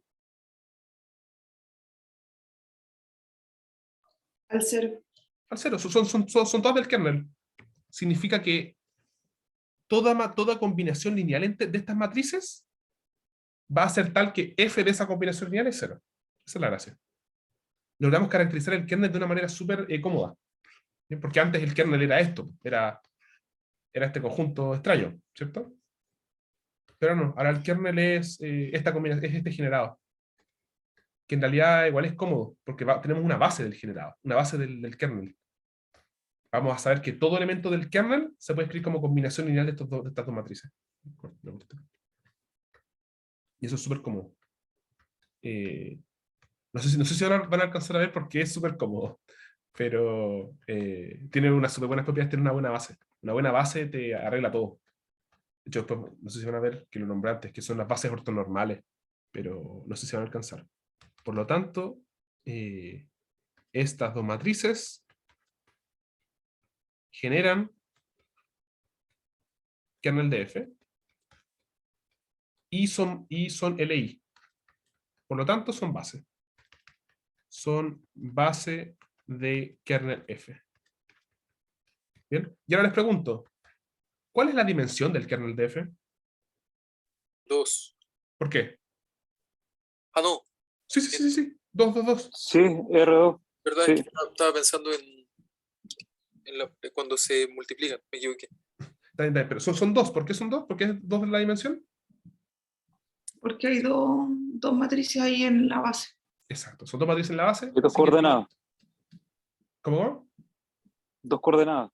Al 0. Al cero. Son todas del kernel. Significa que toda combinación lineal de estas matrices va a ser tal que f de esa combinación lineal es 0. Esa es la gracia. Logramos caracterizar el kernel de una manera súper cómoda. ¿Bien? Porque antes el kernel era esto, era este conjunto extraño, ¿cierto? Pero no, ahora el kernel es esta combinación, es este generado. Que en realidad igual es cómodo, porque tenemos una base del generado, una base del kernel. Vamos a saber que todo elemento del kernel se puede escribir como combinación lineal de estas dos matrices. Y eso es súper cómodo. No sé si van a alcanzar a ver porque es súper cómodo, pero tiene unas súper buenas propiedades, tiene una buena base. Una buena base te arregla todo. De hecho, después, no sé si van a ver que lo nombré antes, que son las bases ortonormales, pero no sé si van a alcanzar. Por lo tanto, estas dos matrices generan kernel de F y son LI. Por lo tanto, son base. Son base de kernel F. Bien, y ahora les pregunto, ¿cuál es la dimensión del kernel de F? 2. ¿Por qué? Ah, no, Sí. 2, 2, 2. Sí, R2. ¿verdad? Sí. Es que estaba pensando en cuando se multiplican, me equivoqué. Pero son 2. ¿Por qué son 2? ¿Por qué es 2 la dimensión? Porque hay dos matrices ahí en la base. Exacto, son dos matrices en la base. Y dos coordenadas. ¿Cómo? Dos coordenadas.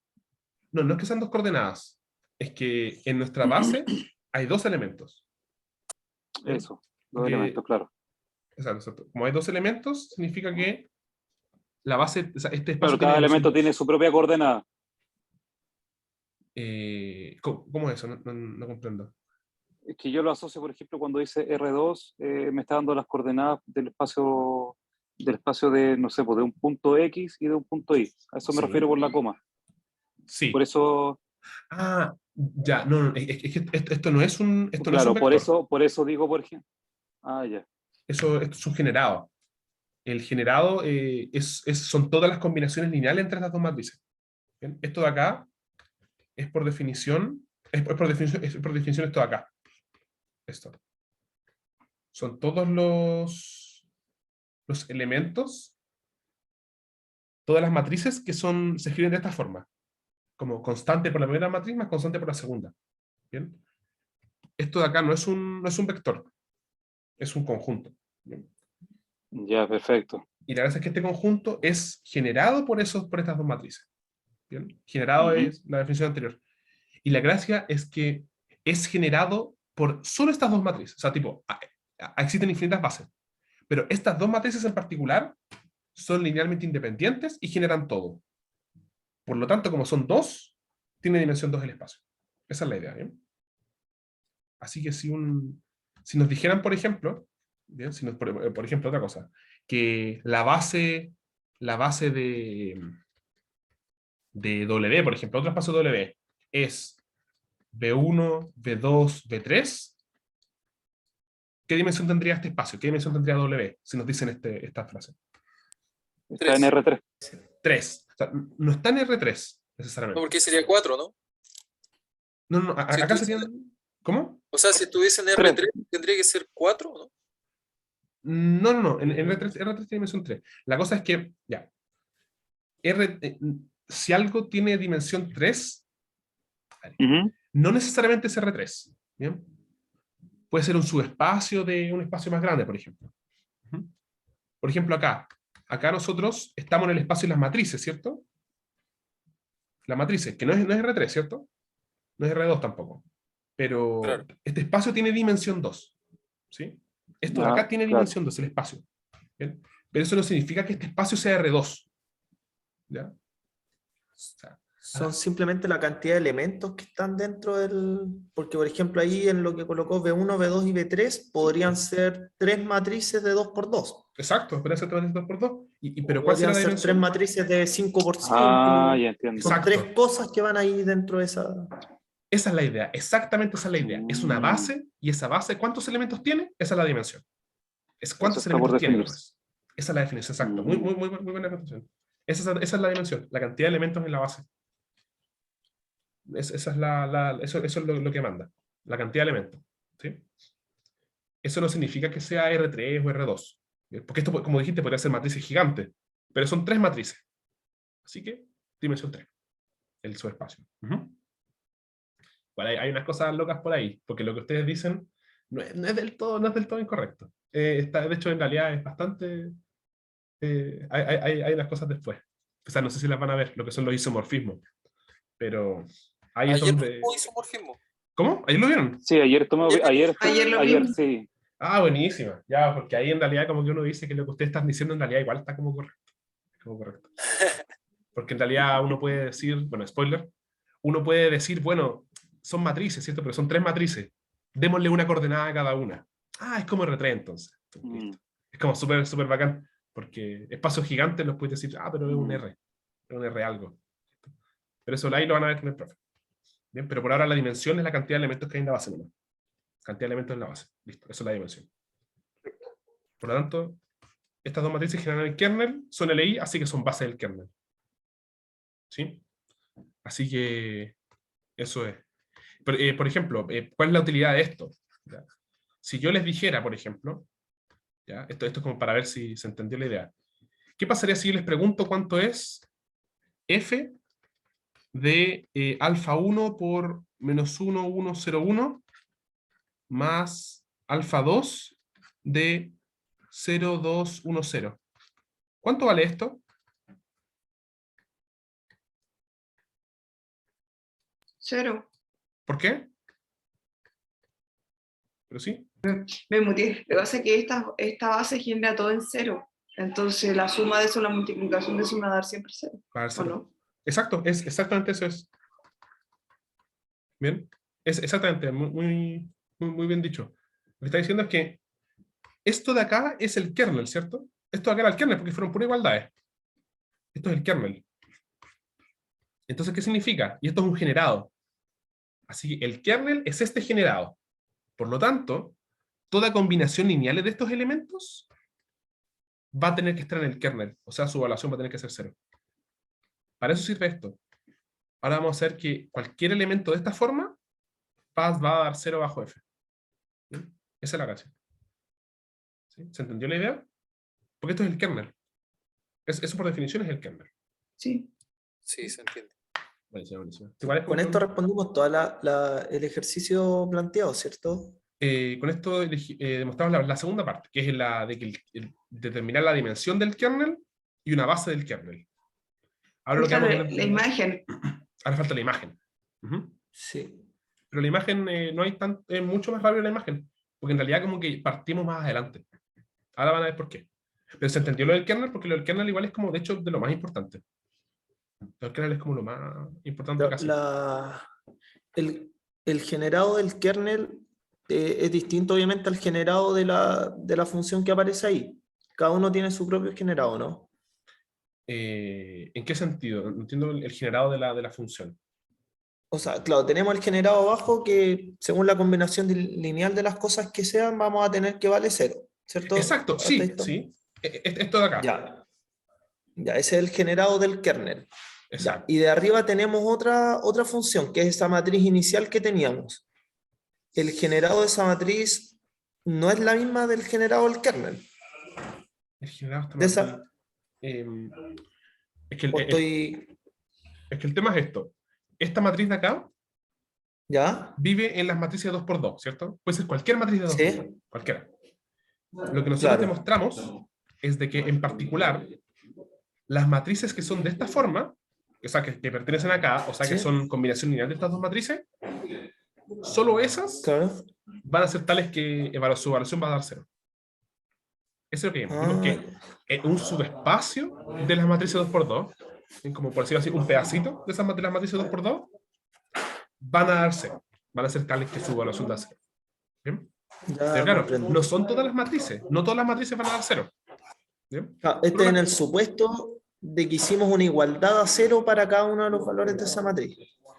No es que sean dos coordenadas. Es que en nuestra base hay dos elementos. ¿Bien? Eso, dos elementos, claro. Exacto. Como hay dos elementos, significa que la base, o sea, este espacio Claro, tiene cada elemento dimensión tiene 2. su propia coordenada. ¿Cómo es eso? No comprendo. Es que yo lo asocio, por ejemplo, cuando dice R2, me está dando las coordenadas del espacio de, no sé, pues de un punto X y de un punto Y. A eso me Sí. refiero por la coma. Sí. Por eso, Ya, no, es que esto no es un vector. claro, por eso digo, por ejemplo. Ya. Esto es un generado. El generado son todas las combinaciones lineales entre estas dos matrices. ¿Bien? Esto de acá es por definición esto de acá. Esto. Son todos los elementos, todas las matrices que se escriben de esta forma. Como constante por la primera matriz más constante por la segunda. ¿Bien? Esto de acá no es un vector, es un conjunto. ¿Bien? Ya, perfecto. Y la verdad es que este conjunto es generado por estas dos matrices. ¿Bien? Generado es la definición anterior. Y la gracia es que es generado por solo estas dos matrices. O sea, existen infinitas bases. Pero estas dos matrices en particular son linealmente independientes y generan todo. Por lo tanto, como son dos, tiene dimensión 2 el espacio. Esa es la idea. ¿Bien? Así que si nos dijeran, por ejemplo, ¿bien? Por ejemplo, otra cosa, que la base de W, por ejemplo, otro espacio W, es B1, B2, B3, ¿qué dimensión tendría este espacio? ¿Qué dimensión tendría W? Si nos dicen esta frase. Está en R3. 3. O sea, no está en R3, No, necesariamente. porque sería 4, ¿no? No, Si acá serían... ¿Cómo? O sea, si estuviese en R3, tendría que ser 4, ¿no? No. En R3 tiene dimensión 3. La cosa es que, ya. si algo tiene dimensión 3, Ujú. no necesariamente es R3. ¿Bien? Puede ser un subespacio de un espacio más grande, por ejemplo. Ujú. Por ejemplo, acá nosotros estamos en el espacio de las matrices, ¿cierto? Las matrices, que no es R3, ¿cierto? No es R2 tampoco. Pero Claro. este espacio tiene dimensión 2. ¿Sí? Esto de Ah, acá tiene claro. dimensión 2, el espacio. ¿Bien? Pero eso no significa que este espacio sea R2. ¿Ya? O sea, Son simplemente la cantidad de elementos que están dentro del... Porque, por ejemplo, ahí en lo que colocó B1, B2 y B3 podrían ser 3 matrices de 2x2. exacto, puede ser 2x2. Pero ¿cuál será Podrían la ser 3 dimensión? matrices de 5x5. Ah, ya entiendo. Son Exacto. 3 cosas que van ahí dentro de esa... Esa es la idea, exactamente esa es la idea. Es una Mm. base, y esa base, ¿cuántos elementos tiene? Esa es la dimensión. Es cuántos Eso está por elementos tiene definirse. nomás. Esa es la definición, exacto. Muy, muy, muy, muy buena definición. Esa es la dimensión, la cantidad de elementos en la base. Eso es lo que manda, la cantidad de elementos. ¿Sí? Eso no significa que sea R3 o R2. Porque esto, como dijiste, podría ser matrices gigantes, pero son 3 matrices. Así que, dimensión 3, el subespacio. Bueno, hay unas cosas locas por ahí, porque lo que ustedes dicen no es del todo incorrecto. De hecho, en realidad es bastante... hay unas cosas después. O sea, no sé si las van a ver, lo que son los isomorfismos. Pero ahí es Ayer donde... hubo isomorfismo. ¿Cómo? ¿Ahí lo vieron? Sí, ayer Ayer lo ayer vimos. sí. Ah, buenísima. Ya, porque ahí en realidad como que uno dice que lo que ustedes están diciendo en realidad igual está como correcto. Como correcto. Porque en realidad uno puede decir, bueno, spoiler, uno puede decir, bueno, son matrices, ¿cierto? Pero son 3 matrices. Démosle una coordenada a cada una. Ah, es como R3 entonces. Mm. Es como súper, súper bacán. Porque espacios gigantes los puedes decir, ah, pero es un R. Es un R algo. Pero eso ahí lo van a ver con el profe. Bien, pero por ahora la dimensión es la cantidad de elementos que hay en la base nomás. Cantidad de elementos en la base. Listo, eso es la dimensión. Por lo tanto, estas dos matrices generan el kernel, son LI, así que son base del kernel. ¿Sí? Así que eso es. Por ejemplo, ¿cuál es la utilidad de esto? ¿Ya? Si yo les dijera, por ejemplo, ¿ya? Esto es como para ver si se entendió la idea. ¿Qué pasaría si yo les pregunto cuánto es f de alfa 1 por menos 1, 1, 0, 1 más alfa 2 de 0, 2, 1, 0? ¿Cuánto vale esto? 0. ¿Por qué? ¿Pero sí? Me muteé. Lo que pasa es que esta base genera todo en 0. Entonces la suma de eso, la multiplicación de eso me va a dar siempre 0. Va a dar ¿O cero. no? Exacto, exactamente eso es. Bien, es exactamente, muy bien dicho. Lo que está diciendo es que esto de acá es el kernel, ¿cierto? Esto de acá era el kernel porque fueron puras igualdades. Esto es el kernel. Entonces, ¿qué significa? Y esto es un generado. Así que el kernel es este generado. Por lo tanto, toda combinación lineal de estos elementos va a tener que estar en el kernel. O sea, su evaluación va a tener que ser 0. Para eso sirve esto. Ahora vamos a hacer que cualquier elemento de esta forma va a dar 0 bajo f. ¿Bien? Esa es la gracia. ¿Sí? ¿Se entendió la idea? Porque esto es el kernel. Eso por definición es el kernel. Sí. Sí, se entiende. Buenísimo, buenísimo. Igual es como Con esto respondimos todo el ejercicio planteado, ¿cierto? con esto demostramos la segunda parte, que es la de que determinar la dimensión del kernel y una base del kernel. Ahora lo que Falta vamos a ver, la imagen. ahora falta la imagen. Ujú. Sí. Pero la imagen no hay mucho más rápido la imagen, porque en realidad como que partimos más adelante. Ahora van a ver por qué. Pero se entendió lo del kernel, porque lo del kernel igual es como, de hecho, de lo más importante. El kernel es como lo más importante casi. El generado del kernel es distinto, obviamente, al generado de la función que aparece ahí. Cada uno tiene su propio generado, ¿no? ¿En qué sentido? No entiendo el generado de la función. O sea, claro, tenemos el generado abajo que según la combinación lineal de las cosas que sean, vamos a tener que vale 0, ¿cierto? Exacto, ¿Hasta sí, esto? sí. Esto de acá. Ya, ese es el generado del kernel. Ya, Exacto. y de arriba tenemos otra función, que es esa matriz inicial que teníamos. El generado de esa matriz no es la misma del generado del kernel. El generado está De más esa, Es que ¿O estoy... es que el tema es esto. Esta matriz de acá ¿Ya? vive en las matrices de 2×2, ¿cierto? Puede ser cualquier matriz de 2×2, Sí. cualquiera. Lo que nosotros Claro. demostramos es de que, en particular, las matrices que son de esta forma, o sea, que pertenecen acá, o sea, que Sí. son combinación lineal de estas dos matrices, solo esas Claro. van a ser tales que su evaluación va a dar 0. Eso es lo que vimos. Vimos que en un subespacio de las matrices 2×2, como por decirlo así, un pedacito de esas las matrices 2×2, van a dar 0. Van a ser tales que su evaluación da 0. ¿Bien? Ya Pero claro, comprendo. no son todas las matrices. No todas las matrices van a dar 0. ¿Bien? Ah, este es en el supuesto de que hicimos una igualdad a 0 para cada uno de los valores de esa matriz.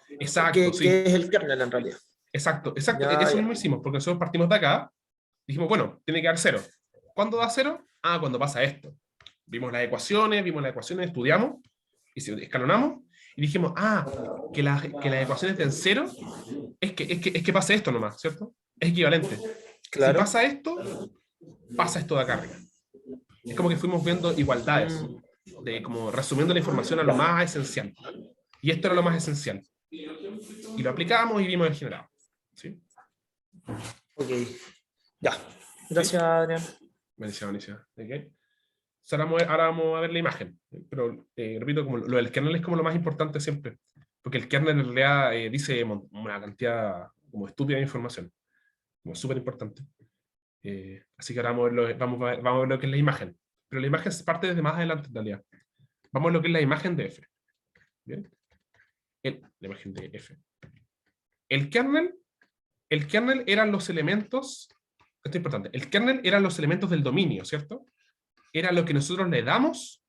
Exacto, sí. Que es el kernel en realidad. Exacto. Ya, Eso ya. mismo hicimos, porque nosotros partimos de acá, dijimos, bueno, tiene que dar 0. ¿Cuándo da 0? Ah, cuando pasa esto. Vimos las ecuaciones, estudiamos, y escalonamos, y dijimos, que las ecuaciones den 0, es que pase esto nomás, ¿cierto? Es equivalente. Claro. Si pasa esto de acá arriba. Es como que fuimos viendo igualdades, como resumiendo la información a lo más esencial. Y esto era lo más esencial. Y lo aplicamos y vimos el generado. ¿Sí? Ok. Ya. Gracias, Adrián. Buenísimo. ¿Okay? Ahora vamos a ver la imagen. Pero, repito, como lo del kernel es como lo más importante siempre. Porque el kernel en realidad dice una cantidad como estúpida de información. Como súper importante. Así que ahora vamos a ver lo que es la imagen. Pero la imagen parte desde más adelante en realidad. Vamos a ver lo que es la imagen de F. ¿Bien? La imagen de F. El kernel eran los elementos, esto es importante, el kernel eran los elementos del dominio, ¿cierto? Era lo que nosotros le damos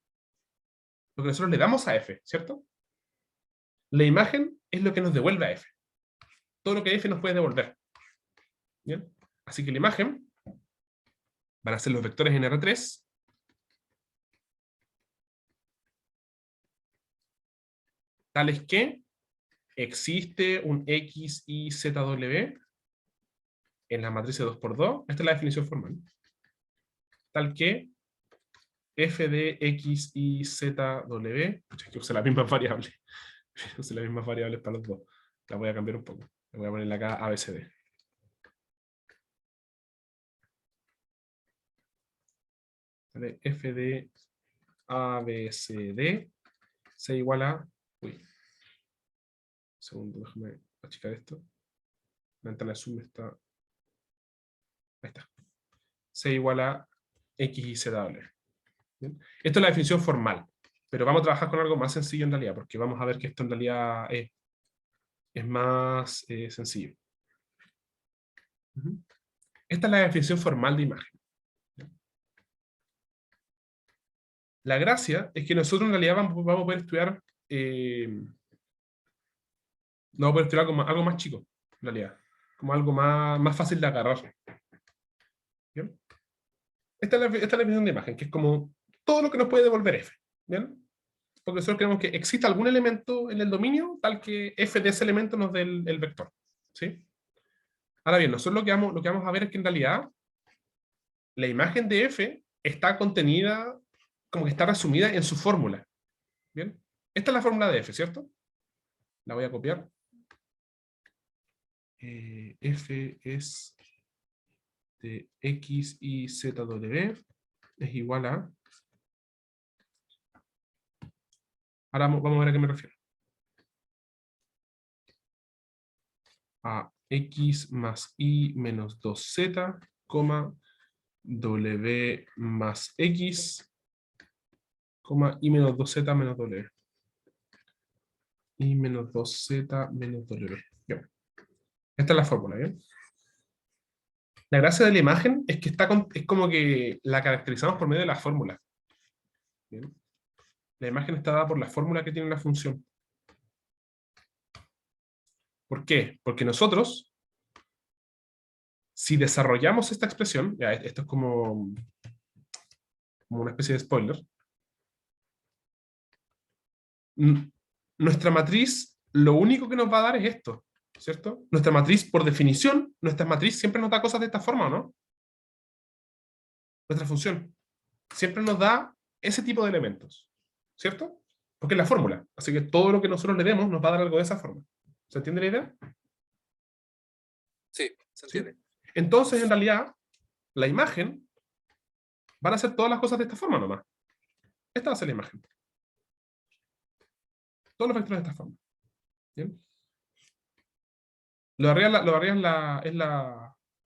a F, ¿cierto? La imagen es lo que nos devuelve a F. Todo lo que F nos puede devolver. ¿Bien? Así que la imagen van a ser los vectores en R3. Tales que existe un X, Y, Z, W en la matriz de 2×2. Esta es la definición formal. Tal que F de X, Y, Z, W. Es que use las mismas variables. Use las mismas variables para los dos. La voy a cambiar un poco. La voy a poner acá ABCD. ¿Vale? F de ABCD se igual a... Uy. Un segundo, déjame achicar esto. La ventana de zoom está... Ahí está. C igual a X y Z doble. ¿Bien? Esto es la definición formal, pero vamos a trabajar con algo más sencillo en realidad, porque vamos a ver que esto en realidad es más sencillo. Esta es la definición formal de imagen. La gracia es que nosotros en realidad vamos a poder estudiar no vamos a poder estudiar algo más chico, en realidad, como algo más fácil de agarrar. ¿Bien? Esta es la definición de imagen, que es como todo lo que nos puede devolver F. ¿Bien? Porque nosotros queremos que exista algún elemento en el dominio tal que F de ese elemento nos dé el vector. ¿Sí? Ahora bien, nosotros lo que vamos a ver es que en realidad la imagen de F está contenida, como que está resumida en su fórmula. ¿Bien? Esta es la fórmula de F, ¿cierto? La voy a copiar. F es de X y Z W es igual a... Ahora vamos a ver a qué me refiero. A X más Y menos 2Z, W más X, Y menos 2Z menos W. Y menos 2Z menos W. Bien. Esta es la fórmula, ¿bien? La gracia de la imagen es que es como que la caracterizamos por medio de la fórmula. ¿Bien? La imagen está dada por la fórmula que tiene la función. ¿Por qué? Porque nosotros, si desarrollamos esta expresión, ya, esto es como una especie de spoiler, nuestra matriz lo único que nos va a dar es esto, ¿cierto? Nuestra matriz, por definición, nuestra matriz siempre nos da cosas de esta forma, ¿o no? Nuestra función siempre nos da ese tipo de elementos, ¿cierto? Porque es la fórmula. Así que todo lo que nosotros le demos nos va a dar algo de esa forma. ¿Se entiende la idea? Sí, se ¿Sí? entiende. Entonces, en realidad, la imagen van a ser todas las cosas de esta forma nomás. Esta va a ser la imagen. Todos los vectores de esta forma. ¿Bien? Lo de arriba, es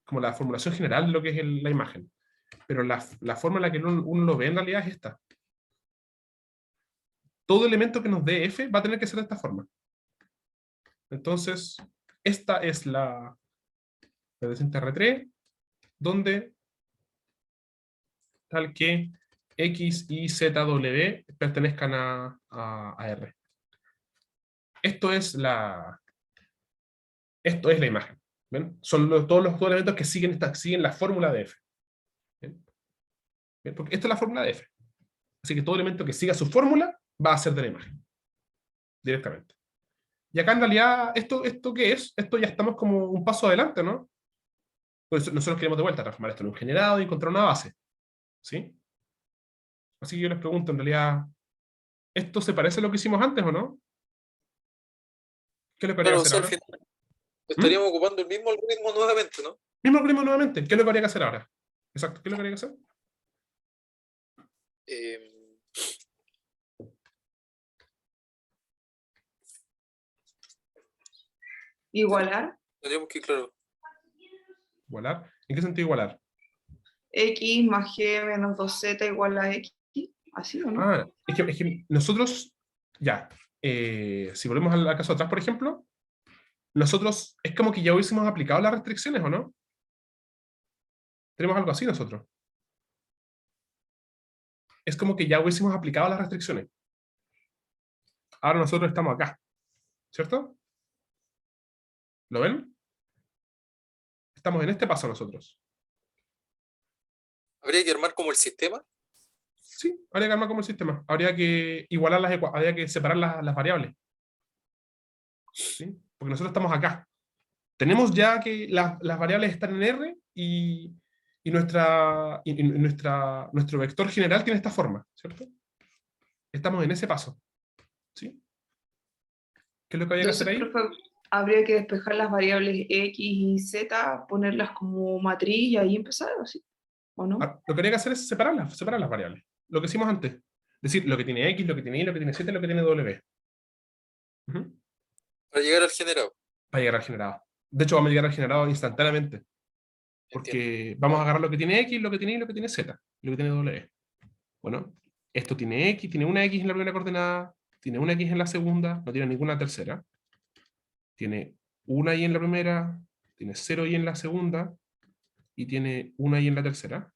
como la formulación general de lo que es la imagen. Pero la forma en la que uno lo ve en realidad es esta. Todo elemento que nos dé f va a tener que ser de esta forma. Entonces, esta es la decente R3, donde tal que X, Y, Z, W pertenezcan a R. Esto es la imagen. ¿Ven? Son todos los elementos que siguen la fórmula de f. ¿Ven? ¿Ven? Porque esta es la fórmula de f. Así que todo elemento que siga su fórmula va a ser de la imagen. Directamente. Y acá en realidad, ¿esto qué es? Esto ya estamos como un paso adelante, ¿no? Pues nosotros queremos de vuelta transformar esto en un generado y encontrar una base. ¿Sí? Así que yo les pregunto, en realidad, ¿esto se parece a lo que hicimos antes o no? ¿Qué es lo que habría Claro, que o hacer sea, al ahora? final estaríamos ocupando el mismo algoritmo nuevamente, ¿no? Mismo algoritmo nuevamente. ¿Qué es lo que habría que hacer ahora? Exacto, ¿qué es lo que habría que hacer? Eh, Igualar tendríamos que, claro, ¿Igualar? ¿En qué sentido igualar? X más G menos 2Z igual a X. ¿Así o no? Ah, es que nosotros, ya, si volvemos al caso atrás, por ejemplo, nosotros, es como que ya hubiésemos aplicado las restricciones, ¿o no? Tenemos algo así nosotros. Es como que ya hubiésemos aplicado las restricciones. Ahora nosotros estamos acá, ¿cierto? ¿Lo ven? Estamos en este paso nosotros. habría que armar como el sistema. Sí, habría que armar como el sistema. Habría que igualar habría que separar las variables. ¿Sí? Porque nosotros estamos acá. Tenemos ya que las variables están en R y nuestro vector general tiene esta forma, ¿cierto? Estamos en ese paso. ¿Sí? ¿Qué es lo que había que hacer Entonces, ahí? profe, habría que despejar las variables X y Z, ponerlas como matriz y ahí empezar, ¿así? ¿O no? Lo que habría que hacer es separar las variables. Lo que hicimos antes. Es decir, lo que tiene X, lo que tiene Y, lo que tiene Z y lo que tiene W. Ujú. Para llegar al generado. Para llegar al generado. De hecho, vamos a llegar al generado instantáneamente. Entiendo. Porque vamos a agarrar lo que tiene X, lo que tiene Y, lo que tiene Z, lo que tiene W. Bueno, esto tiene X, tiene una X en la primera coordenada, tiene una X en la segunda, no tiene ninguna tercera. Tiene una Y en la primera, tiene 0 Y en la segunda, y tiene una Y en la tercera.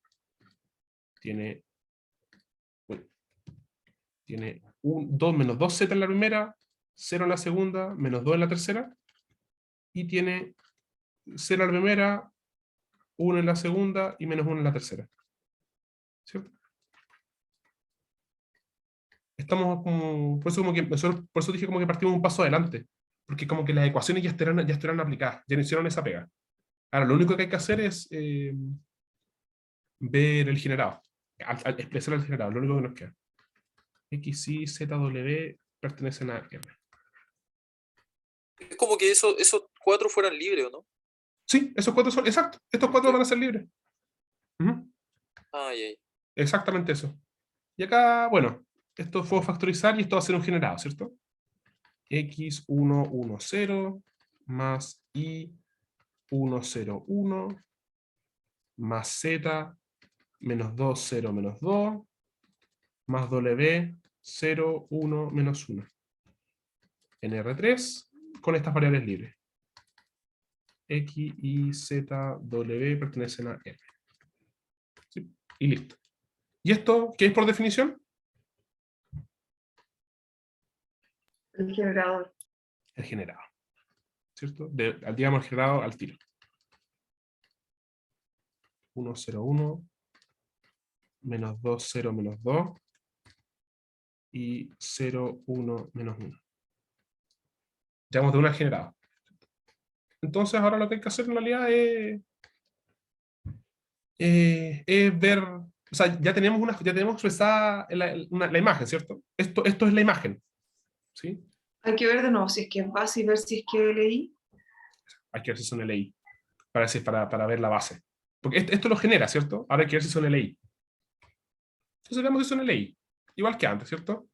Tiene 2 menos 2Z en la primera, 0 en la segunda, menos 2 en la tercera, y tiene 0 en la primera, 1 en la segunda y menos 1 en la tercera. ¿Cierto? Estamos como, por eso como que por eso dije como que partimos un paso adelante, porque como que las ecuaciones ya estarán aplicadas, ya no hicieron esa pega. Ahora, lo único que hay que hacer es ver el generado, al expresar el generado, lo único que nos queda. X, Y, Z, W pertenecen a R. Es como que esos cuatro fueran libres, ¿o no? Sí, esos cuatro son, exacto, estos cuatro Sí. van a ser libres. Ujú, Ah, ya, ya. exactamente eso. Y acá, bueno, esto fue factorizar y esto va a ser un generado, ¿cierto? X110 más Y101 más Z menos 2, 0, menos 2 más W 0, 1, menos 1 en R3 con estas variables libres. X, Y, Z, W pertenecen a R. ¿Sí? Y listo. ¿Y esto qué es por definición? El generador. El generado. ¿Cierto? Digamos el generado al tiro. 1, 0, 1, menos 2, 0, menos 2 y 0, 1, menos 1. Llamamos de una al generado. Entonces ahora lo que hay que hacer en realidad es ver O sea, ya tenemos expresada la imagen, ¿cierto? Esto es la imagen, ¿sí? Hay que ver de nuevo si es que es base y ver si es que LI. Hay que ver si son LI, para ver la base. Porque esto lo genera, ¿cierto? Ahora hay que ver si son LI. Entonces veamos si son LI. Igual que antes, ¿cierto?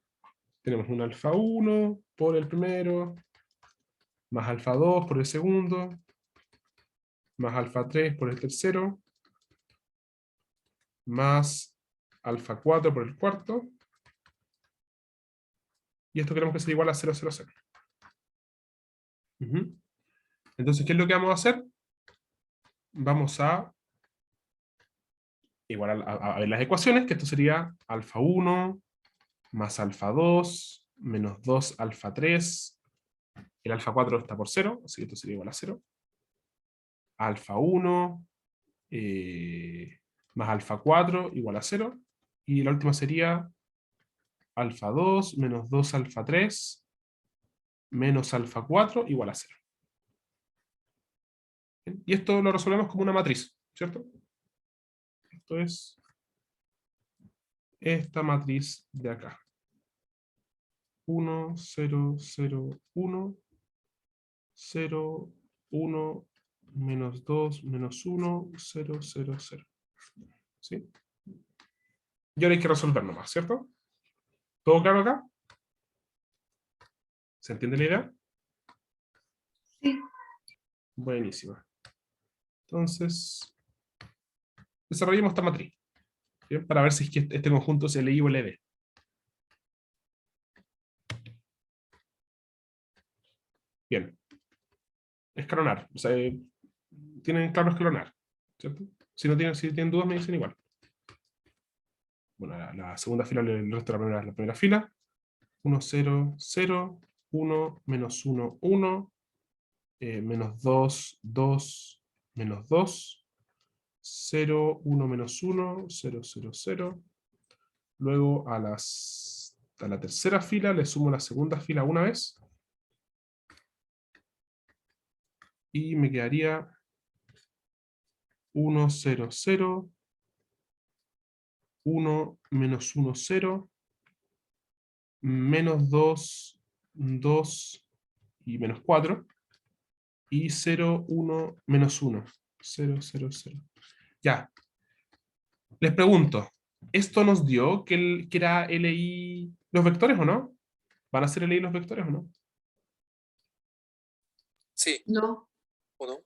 Tenemos un alfa 1 por el primero, más alfa 2 por el segundo, más alfa 3 por el tercero, más alfa 4 por el cuarto. Y esto queremos que sea igual a 0, 0, 0. Entonces, ¿qué es lo que vamos a hacer? Vamos a igual a ver las ecuaciones, que esto sería alfa 1 más alfa 2 menos 2 alfa 3. El alfa 4 está por 0, así que esto sería igual a 0. Alfa 1 más alfa 4 igual a 0. Y la última sería alfa 2 menos 2 alfa 3 menos alfa 4 igual a 0. ¿Bien? Y esto lo resolvemos como una matriz, ¿cierto? Esto es esta matriz de acá. 1, 0, 0, 1, 0, 1, menos 2, menos 1, 0, 0, 0. ¿Sí? Y ahora hay que resolver nomás, ¿cierto? ¿Todo claro acá? ¿Se entiende la idea? Sí. Buenísima. Entonces, desarrollemos esta matriz, ¿bien? Para ver si es que este conjunto es LI o LD. Bien. Escalonar. O sea, tienen claro escalonar, ¿cierto? Si tienen dudas, me dicen igual. Bueno, la segunda fila le resta la primera fila. 1, 0, 0, 1, menos 1, 1, menos 2, 2, menos 2, 0, 1, menos 1, 0, 0, 0. Luego a la tercera fila le sumo la segunda fila una vez. Y me quedaría 1, 0, 0, 1, menos 1, 0, menos 2, 2 y menos 4. Y 0, 1, menos 1. 0, 0, 0. Ya. Les pregunto, ¿esto nos dio que era LI los vectores o no? ¿Van a ser LI los vectores o no? Sí, No, ¿o no?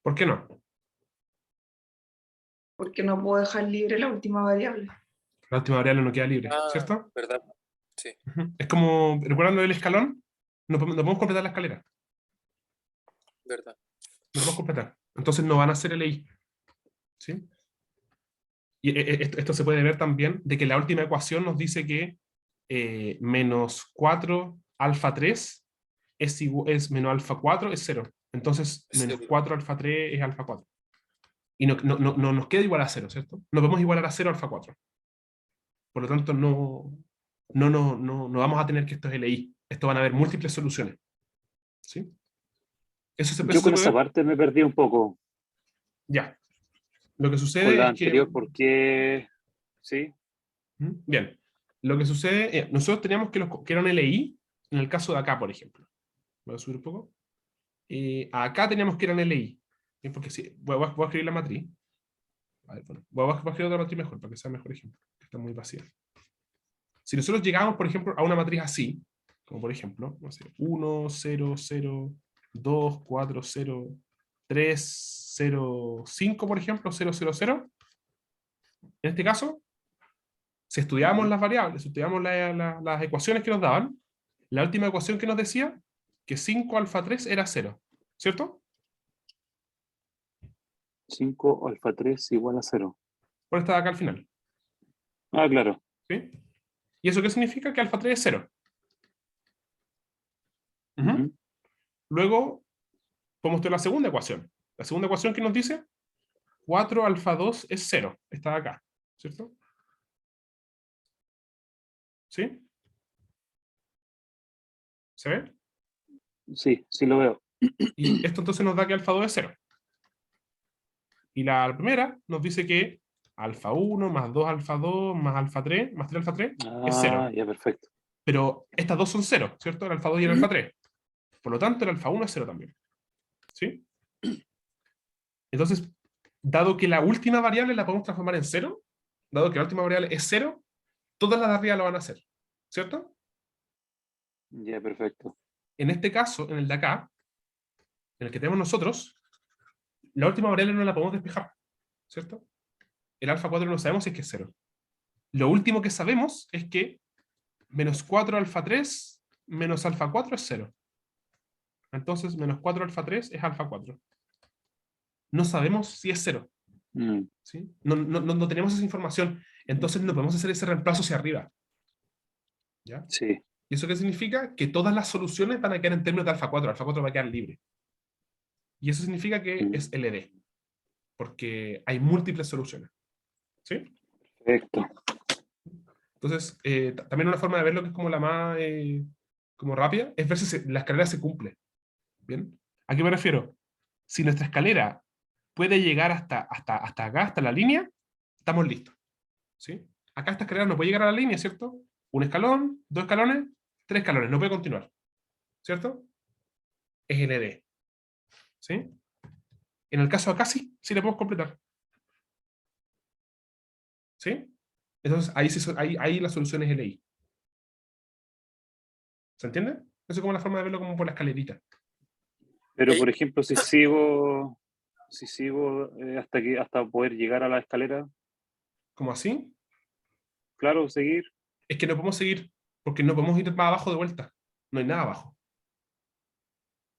¿Por qué no? porque no puedo dejar libre la última variable. La última variable no queda libre, Ah, ¿cierto? ¿verdad? Sí, Es como, ¿recuerdan lo del escalón? No podemos completar la escalera. verdad. No podemos completar. Entonces no van a ser LI. ¿Sí? Y esto se puede ver también de que la última ecuación nos dice que menos 4 alfa 3 es menos alfa 4 es 0. Entonces, Es menos cero. 4 alfa 3 es alfa 4. Y no nos queda igual a 0, ¿cierto? No podemos igualar a 0 alfa 4. Por lo tanto, no vamos a tener que esto es LI. Esto van a haber múltiples soluciones. ¿Sí? Yo con puede esa ver. parte me perdí un poco Ya. Lo que con sucede la es que... anterior porque, sí, Bien. Lo que sucede, nosotros teníamos que eran LI, en el caso de acá, por ejemplo. Voy a subir un poco. Acá teníamos que eran LI. Bien, porque sí, voy a escribir la matriz. A ver, bueno, voy a escribir otra matriz mejor, para que sea mejor ejemplo. Está muy vacía. Si nosotros llegamos, por ejemplo, a una matriz así, como por ejemplo, no sé, 1, 0, 0, 2, 4, 0, 3, 0, 5, por ejemplo, 0, 0, 0. En este caso, si estudiamos las variables, si estudiamos las ecuaciones que nos daban, la última ecuación que nos decía que 5 alfa 3 era 0, ¿cierto? 5 alfa 3 igual a 0. Por esta de acá al final. Ah, claro. ¿Sí? ¿Y eso qué significa? Que alfa 3 es 0. Ujú. Luego, podemos tener la segunda ecuación. La segunda ecuación que nos dice 4 alfa 2 es 0. Está de acá, ¿cierto? ¿Sí? ¿Se ve? Sí, sí lo veo. Y esto entonces nos da que alfa 2 es 0. Y la primera nos dice que alfa 1 más 2 alfa 2 más alfa 3 más 3 alfa 3 es 0. Ya, perfecto. Pero estas dos son 0, ¿cierto? El alfa 2 y el alfa 3. Por lo tanto, el alfa 1 es 0 también. ¿Sí? Entonces, dado que la última variable la podemos transformar en 0, dado que la última variable es 0, todas las de arriba lo van a hacer. ¿Cierto? Ya, perfecto. En este caso, en el de acá, en el que tenemos nosotros, la última variable no la podemos despejar. ¿Cierto? El alfa 4 no sabemos si es que es 0. Lo último que sabemos es que menos 4 alfa 3 menos alfa 4 es 0. Entonces, menos 4 alfa 3 es alfa 4. No sabemos si es 0. ¿Sí? No tenemos esa información. Entonces no podemos hacer ese reemplazo hacia arriba. ¿Ya? Sí. ¿Y eso qué significa? Que todas las soluciones van a quedar en términos de alfa 4. Alfa 4 va a quedar libre. Y eso significa que es LD. Porque hay múltiples soluciones. ¿Sí? Perfecto. Entonces, también una forma de verlo que es como la más como rápida, es ver si la escalera se cumple. ¿Bien? ¿A qué me refiero? Si nuestra escalera puede llegar hasta acá, hasta la línea, estamos listos. ¿Sí? Acá esta escalera no puede llegar a la línea, ¿cierto? Un escalón, 2 escalones, 3 escalones, no puede continuar. ¿Cierto? Es LD. ¿Sí? En el caso acá sí le podemos completar. ¿Sí? Entonces ahí la solución es LI. ¿Se entiende? Eso es como la forma de verlo como por la escalerita. Pero, por ejemplo, si sigo hasta poder llegar a la escalera, ¿Cómo así? claro, seguir. Es que no podemos seguir, porque no podemos ir más abajo de vuelta. No hay nada abajo.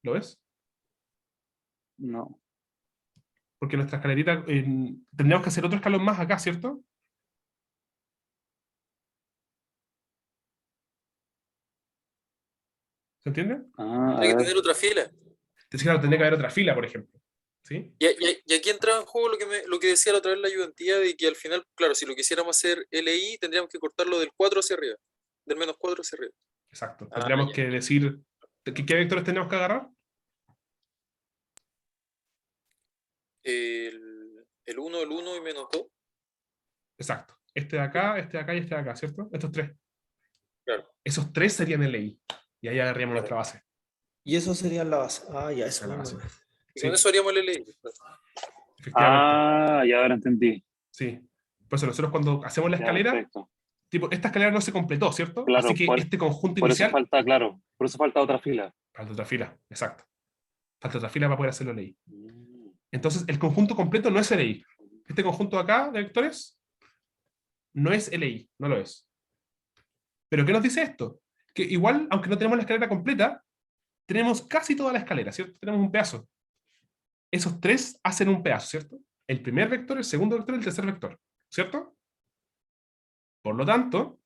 ¿Lo ves? No. Porque nuestra escalerita, tendríamos que hacer otro escalón más acá, ¿cierto? ¿Se entiende? A Hay que ver. tener otra fila. Entonces, claro, tendría que haber otra fila, por ejemplo. ¿Sí? Y aquí entraba en juego lo que decía la otra vez la ayudantía, de que al final, claro, si lo quisiéramos hacer LI, tendríamos que cortarlo del 4 hacia arriba, del menos 4 hacia arriba. Exacto. Ah, Tendríamos ya. que decir, ¿qué vectores tenemos que agarrar? El 1, el 1 y menos 2. Exacto. Este de acá, este de acá y este de acá, ¿cierto? Estos tres. Claro. Esos tres serían LI. Y ahí agarraríamos nuestra base. Y eso sería la base. Ya, Esa eso. es la base. Y Sí, con eso haríamos el LI. efectivamente. Ya ahora entendí. Sí. Por eso nosotros cuando hacemos la Ya, escalera, perfecto. tipo, esta escalera no se completó, ¿cierto? Claro, Así que este conjunto por eso inicial... falta, claro, por eso falta otra fila. Falta otra fila, exacto. Falta otra fila para poder hacerlo LI. Entonces, el conjunto completo no es LI. Este conjunto de acá, de vectores, no es LI, no lo es. ¿Pero qué nos dice esto? Que igual, aunque no tenemos la escalera completa, tenemos casi toda la escalera, ¿cierto? Tenemos un pedazo. Esos tres hacen un pedazo, ¿cierto? El primer vector, el segundo vector y el tercer vector, ¿cierto? Por lo tanto,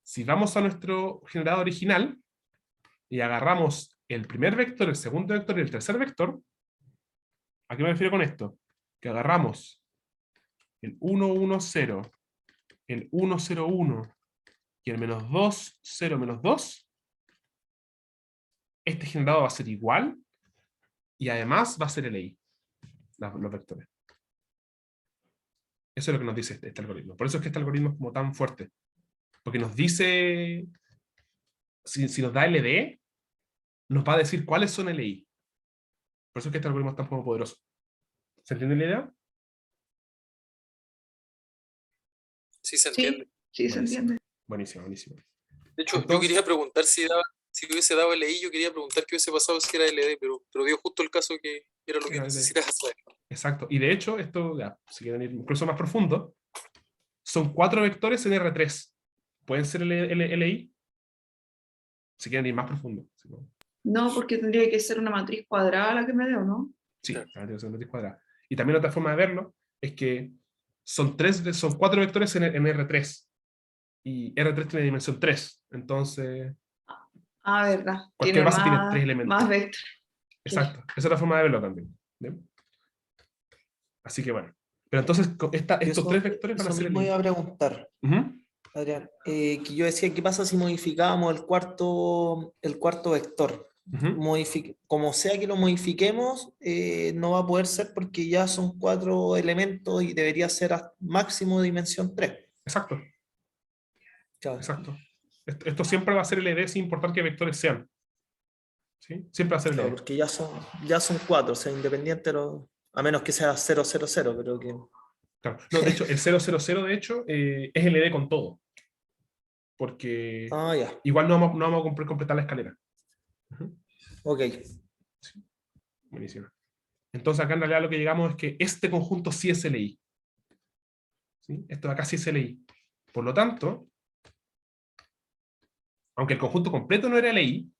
si vamos a nuestro generador original y agarramos el primer vector, el segundo vector y el tercer vector, ¿a qué me refiero con esto? Que agarramos el 1, 1, 0, el 1, 0, 1 y el menos 2, 0, menos 2, este generado va a ser igual y además va a ser LI, los vectores. Eso es lo que nos dice este algoritmo. Por eso es que este algoritmo es como tan fuerte. Porque nos dice, si nos da LD, nos va a decir cuáles son LI. Por eso es que este algoritmo es tan poderoso. ¿Se entiende la idea? Sí, se entiende. Sí, se entiende. Buenísimo, buenísimo. De hecho, yo Entonces- quería preguntar si hubiese dado LI, yo quería preguntar qué hubiese pasado si era LD, pero dio justo el caso que era lo que Era LD. necesitas saber. Exacto. Y de hecho, esto, ya, si quieren ir incluso más profundo, son 4 vectores en R3. ¿Pueden ser LI? Si quieren ir más profundo. ¿Sí? No, porque tendría que ser una matriz cuadrada la que me dé, ¿o no? Sí, Claro. la matriz cuadrada. Y también otra forma de verlo es que son 4 vectores en R3. Y R3 tiene dimensión 3. Entonces, Verdad. cualquier base tiene 3 elementos. Más vectores. Exacto. Esa es otra forma de verlo también. ¿Bien? Así que bueno. Pero entonces, estos 3 vectores van a Eso ser mismo LI. iba a preguntar, Ujú. Adrián. Que yo decía, ¿qué pasa si modificábamos el cuarto vector? Ujú. como sea que lo modifiquemos, no va a poder ser porque ya son 4 elementos y debería ser a máximo dimensión 3. Exacto, Claro, exacto. Esto siempre va a ser LD sin importar qué vectores sean. ¿Sí? Siempre va a ser claro, LD. porque ya son 4, o sea, independiente, a menos que sea 000, pero que... Claro. No, de hecho, el 000 de hecho, es LD con todo. Porque Ah, ya, igual no vamos a completar la escalera. Ujú. ok. Buenísimo. Entonces acá en realidad lo que llegamos es que este conjunto sí es LI. ¿Sí? Esto de acá sí es LI. Por lo tanto, aunque el conjunto completo no era LI,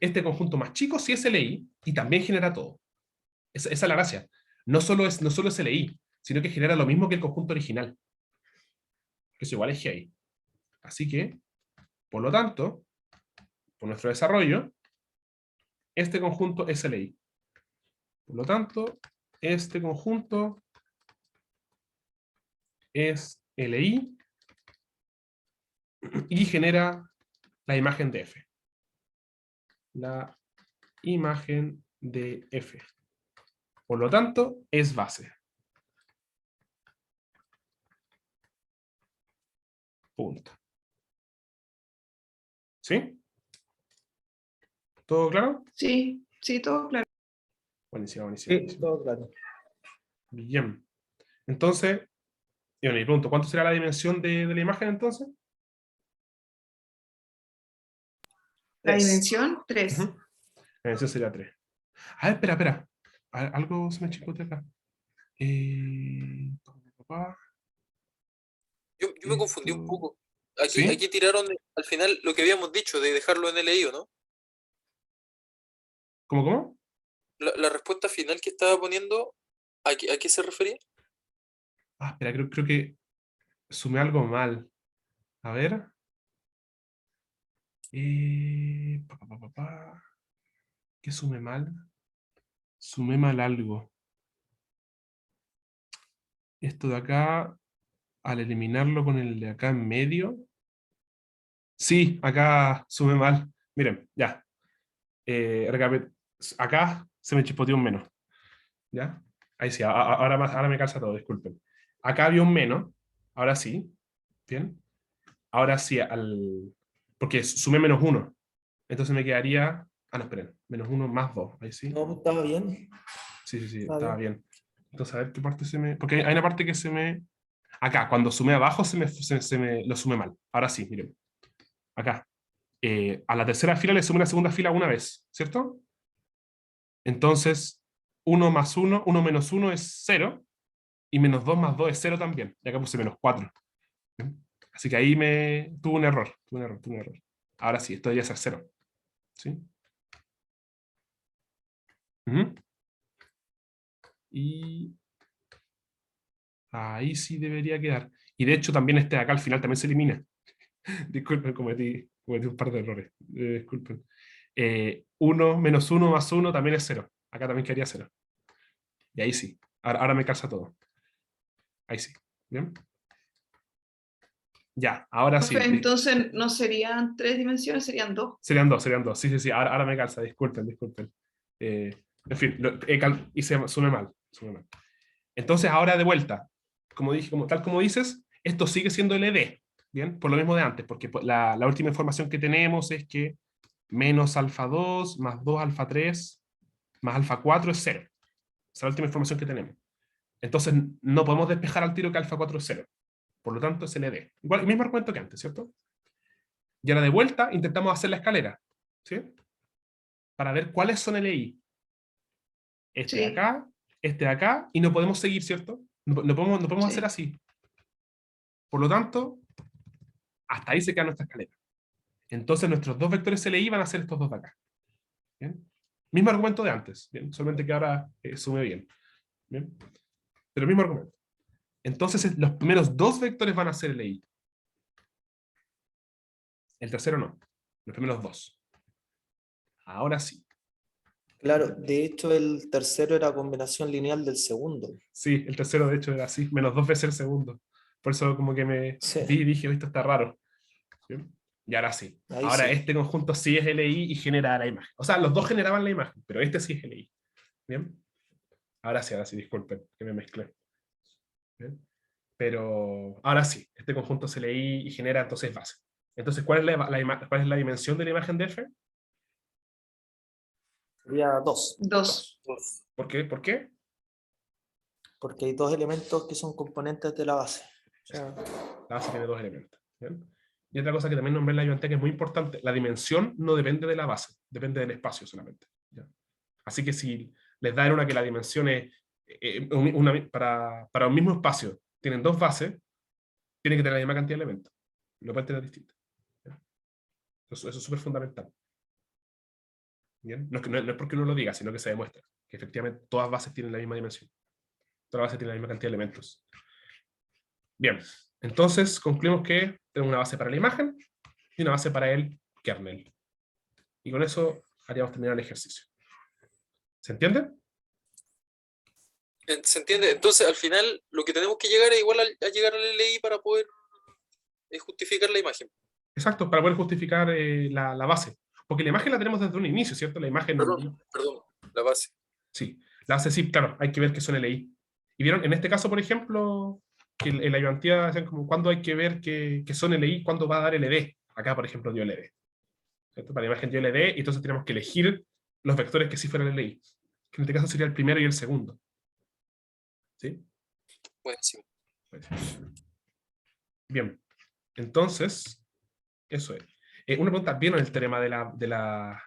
este conjunto más chico sí es LI y también genera todo. Esa es la gracia. No solo es LI, sino que genera lo mismo que el conjunto original. Que es igual es GI. Así que, por lo tanto, por nuestro desarrollo, este conjunto es LI. Por lo tanto, este conjunto es LI y genera la imagen de F. La imagen de F. Por lo tanto, es base. Punto. ¿Sí? ¿Todo claro? Sí, sí, todo claro. Buenísimo, buenísimo, Sí, buenísimo. todo claro. Bien. Entonces, y bueno, y pregunto, ¿cuánto será la dimensión de la imagen entonces? La 3. dimensión, 3. Ujú. La dimensión sería 3. A ver, espera. Algo se me chicotea acá. Papá, Yo me confundí un esto... poco. Aquí, ¿Sí? aquí tiraron al final lo que habíamos dicho de dejarlo en LI, ¿o no? ¿Cómo? La respuesta final que estaba poniendo, ¿a qué se refería? Ah, espera, creo que sumé algo mal. A ver. Eh, pa, pa, pa, pa, pa. ¿Qué sumé mal? Sumé mal algo. Esto de acá, al eliminarlo con el de acá en medio. Sí, acá sumé mal. Miren, ya. Acá se me chispoteó un menos. ¿Ya? Ahí sí, ahora me calza todo, disculpen. Acá había un menos, ahora sí. ¿Bien? Ahora sí, porque sumé menos uno. Entonces me quedaría. Ah, no, esperen. Menos uno más dos. Ahí sí. No, estaba bien. Sí, sí, sí, Estaba estaba bien. bien. Entonces, a ver qué parte se me. Porque hay una parte que se me. Acá, cuando sumé abajo, lo sumé mal. Ahora sí, miren. Acá. A la tercera fila le sumé la segunda fila una vez, ¿cierto? Entonces, uno más uno menos uno es 0, y menos 2 más 2 es 0 también. Y acá puse menos 4. Así que ahí tuve un error. Tuve un error. Ahora sí, esto debería ser 0. ¿Sí? Ujú. Y ahí sí debería quedar. Y de hecho también este de acá al final también se elimina. Disculpen, cometí un par de errores. Disculpen. 1 menos 1 más 1 también es 0. Acá también quedaría 0. Y ahí sí. Ahora me calza todo. Ahí sí. ¿Bien? Ya, ahora sí. Profe, entonces no serían 3 dimensiones, serían 2. Serían dos, serían dos. Sí, sí, sí. Ahora me calza. Disculpen. En fin, sumé mal. Entonces, ahora de vuelta, como dije, tal como dices, esto sigue siendo LD, ¿bien? Por lo mismo de antes, porque pues, la última información que tenemos es que menos alfa 2 más 2 alfa 3 más alfa 4 es 0. Esa es la última información que tenemos. Entonces, no podemos despejar al tiro que alfa 4 es 0. Por lo tanto, es LD. Igual, el mismo argumento que antes, ¿cierto? Y ahora de vuelta, intentamos hacer la escalera, ¿sí? Para ver cuáles son LI. Sí, Este de acá, y no podemos seguir, ¿cierto? No podemos hacer sí. así. Por lo tanto, hasta ahí se queda nuestra escalera. Entonces nuestros dos vectores LI van a ser estos dos de acá. ¿Bien? Mismo argumento de antes, ¿bien? Solamente que ahora sume bien. ¿Bien? Pero mismo argumento. Entonces los primeros dos vectores van a ser LI. El tercero no. Los primeros dos. Ahora sí. Claro, de hecho el tercero era combinación lineal del segundo. Sí, el tercero de hecho era así, menos dos veces el segundo. Por eso como que me Sí. vi y dije, esto está raro. ¿Bien? Y ahora sí. Ahí Ahora sí. este conjunto sí es LI y genera la imagen. O sea, los dos generaban la imagen, pero este sí es LI. ¿Bien? Ahora sí, disculpen, que me mezclé. ¿Bien? Pero ahora sí, este conjunto es LI y genera entonces base. Entonces, ¿cuál es la dimensión de la imagen de F? Sería 2, 2. ¿Por qué? ¿Por qué? porque hay dos elementos que son componentes de la base. O sea, La base tiene dos elementos. ¿Bien? Y otra cosa que también nombré en la ayudante que es muy importante, la dimensión no depende de la base, depende del espacio solamente. ¿Ya? Así que si les da en una que la dimensión es, para un mismo espacio, tienen dos bases, tienen que tener la misma cantidad de elementos. No pueden tener distintas. ¿Ya? Eso es súper fundamental. ¿Bien? No es porque uno lo diga, sino que se demuestra que efectivamente todas bases tienen la misma dimensión. Todas bases tienen la misma cantidad de elementos. Bien, entonces concluimos que tenemos una base para la imagen y una base para el kernel. Y con eso haríamos terminar el ejercicio. ¿Se entiende? ¿Se entiende? Entonces, al final, lo que tenemos que llegar es igual a llegar al LI para poder justificar la imagen. Exacto, para poder justificar la base. Porque la imagen la tenemos desde un inicio, ¿cierto? La imagen... Perdón, la base. Sí, la base sí, claro, hay que ver que son LI. Y vieron, en este caso, por ejemplo, que en la ayudantía hacen como cuándo hay que ver que son LI, cuándo va a dar LD. Acá, por ejemplo, dio LD. ¿Cierto? Para la imagen dio LD, y entonces tenemos que elegir los vectores que sí fueran LI. Que en este caso sería el primero y el segundo. ¿Sí? Buenísimo. Bien, entonces, eso es. Una pregunta, ¿vieron el teorema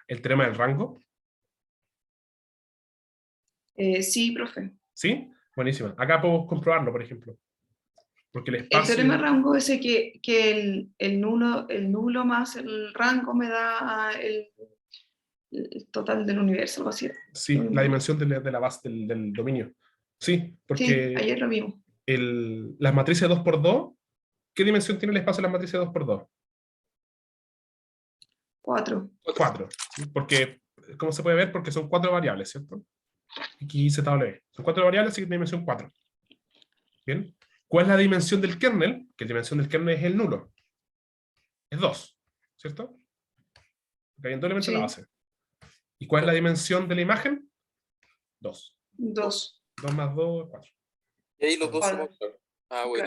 el teorema del rango? Sí, profe. ¿Sí? Buenísimo. Acá podemos comprobarlo, por ejemplo. Porque el El espacio... teorema de rango ese que el nulo más el rango me da el total del universo, algo así. Sí, la dimensión de la base del dominio. Sí, Sí, porque ayer lo vimos. las matrices 2×2, ¿qué dimensión tiene el espacio de las matrices 2×2? 4. 4. Porque, ¿cómo se puede ver? Porque son 4 variables, ¿cierto? X, Y, Z, W. Son 4 variables, así que tiene dimensión 4. ¿Bien? ¿Cuál es la dimensión del kernel? Que la dimensión del kernel es el nulo. Es 2, ¿cierto? Porque hay 2 elementos en la Sí, base. ¿Y cuál es la dimensión de la imagen? 2. 2. 2 más 2, 4. Y ahí los dos Vale. somos claros. Ah, bueno.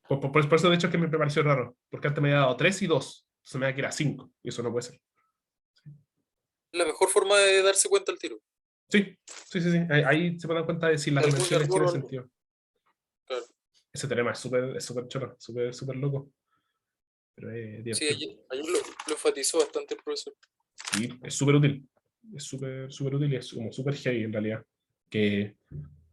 Claro. Por eso, de hecho, es que me pareció raro. Porque antes me había dado 3 y 2. Entonces me da que era 5. Y eso no puede ser. La mejor forma de darse cuenta al tiro. Sí. Ahí se puede dar cuenta de si las Algún dimensiones error o tienen algo. sentido. Claro. Ese teorema es súper choro, súper loco. Pero es Sí, divertido. ayer lo enfatizó bastante el profesor. Sí, es súper útil. Es súper útil y es como súper heavy en realidad. Que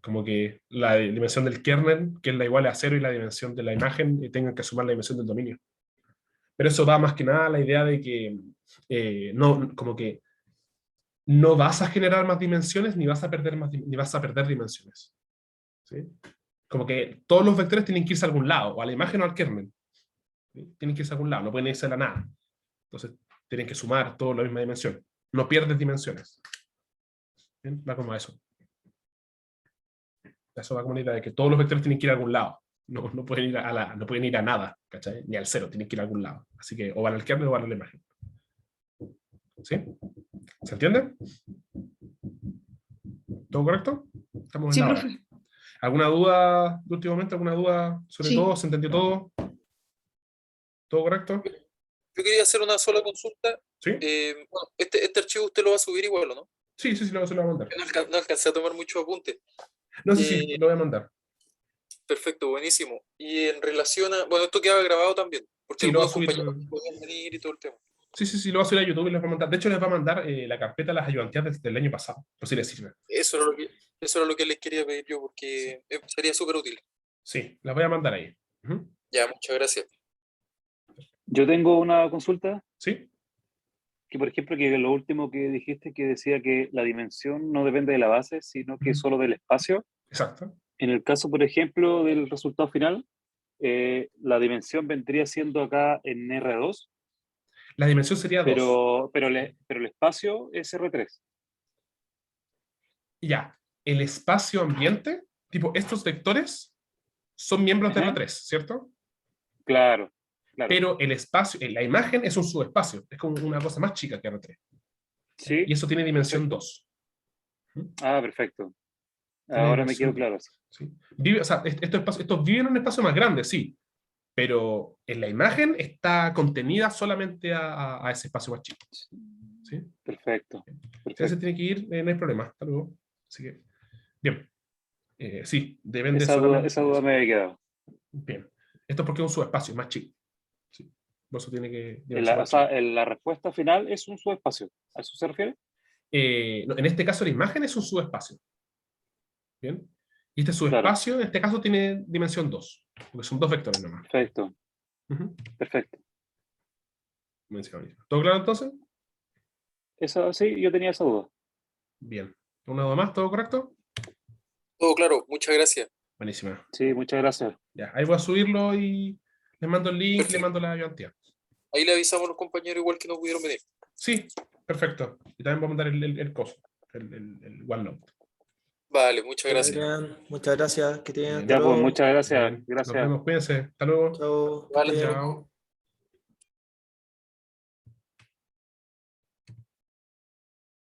como que la dimensión del kernel, que es la igual a 0, y la dimensión de la imagen, tengan que sumar la dimensión del dominio. Pero eso va más que nada a la idea de que no, como que no vas a generar más dimensiones ni vas a perder dimensiones. ¿Sí? Como que todos los vectores tienen que irse a algún lado, o a la imagen o al kernel. ¿Sí? Tienen que irse a algún lado, no pueden irse a la nada. Entonces tienen que sumar toda la misma dimensión. No pierdes dimensiones. ¿Bien? Va como a eso. Eso va como una idea de que todos los vectores tienen que ir a algún lado. No pueden ir no pueden ir a nada, ¿cachai? Ni al cero, tienen que ir a algún lado. Así que o van al kernel o van a la imagen. ¿Sí? ¿Se entiende? ¿Todo correcto? Estamos en Sí, la hora. profe. ¿Alguna duda de último momento? ¿Alguna duda sobre Sí. todo? ¿Se entendió todo? ¿Todo correcto? Yo quería hacer una sola consulta. ¿Sí? Bueno, este archivo usted lo va a subir igual, ¿o no? Sí, se lo voy a mandar. No alcancé a tomar muchos apuntes. No sé si lo voy a mandar. Perfecto, buenísimo. Y en relación a... Bueno, esto queda grabado también, porque Sí, lo va a algunos subir. compañeros podían venir y todo el tema. Sí, lo va a subir a YouTube y les va a mandar. De hecho, les va a mandar la carpeta a las ayudantías del año pasado, por si les sirve. Eso era lo que les quería pedir yo, porque sería súper útil. Sí, las voy a mandar ahí. Ujú. Ya, muchas gracias. Yo tengo una consulta, ¿Sí? que por ejemplo, que lo último que dijiste, que decía que la dimensión no depende de la base, sino que solo del espacio. Exacto. En el caso, por ejemplo, del resultado final, la dimensión vendría siendo acá en R2, La dimensión sería 2. pero el espacio es R3. Ya, el espacio ambiente, tipo estos vectores, son miembros de Ajá. R3, ¿cierto? Claro. Claro. pero el espacio, la imagen es un subespacio, es como una cosa más chica que R3. Sí. Y eso tiene dimensión Perfecto. 2. Ah, perfecto. Tiene Ahora me quedó dimensión. claro. ¿Sí? O sea, estos viven en un espacio más grande, sí, pero en la imagen está contenida solamente a ese espacio más chico. ¿Sí? Perfecto. Si ese Perfecto. tiene que ir, no hay problema. Hasta luego. Así que, bien. Sí, depende Esa solamente de duda eso. me había quedado. Bien. Esto es porque es un subespacio, es más chico. Sí. Por eso tiene que O dimensionar más sea, chico. la respuesta final es un subespacio. ¿A eso se refiere? No, en este caso, la imagen es un subespacio. Bien. Y este Claro. subespacio, en este caso, tiene dimensión 2, porque son 2 vectores nomás. Perfecto. Ujú. Perfecto. ¿Todo claro entonces? Eso sí, yo tenía esa duda. Bien. ¿Una duda más? ¿Todo correcto? Todo claro, muchas gracias. Buenísima. Sí, muchas gracias. Ya, ahí voy a subirlo y les mando el link, les Perfecto. mando la ayudantía. Ahí le avisamos a los compañeros igual que no pudieron venir. Sí, perfecto. Y también voy a mandar el coso, el OneNote. Vale, muchas Ya, gracias. Adrián, muchas gracias, que te Bien. hasta Ya, pues luego. muchas gracias. Bien. Nos Gracias. vemos, cuídense. Hasta luego. Chao, que Vale, estés bien. Chao.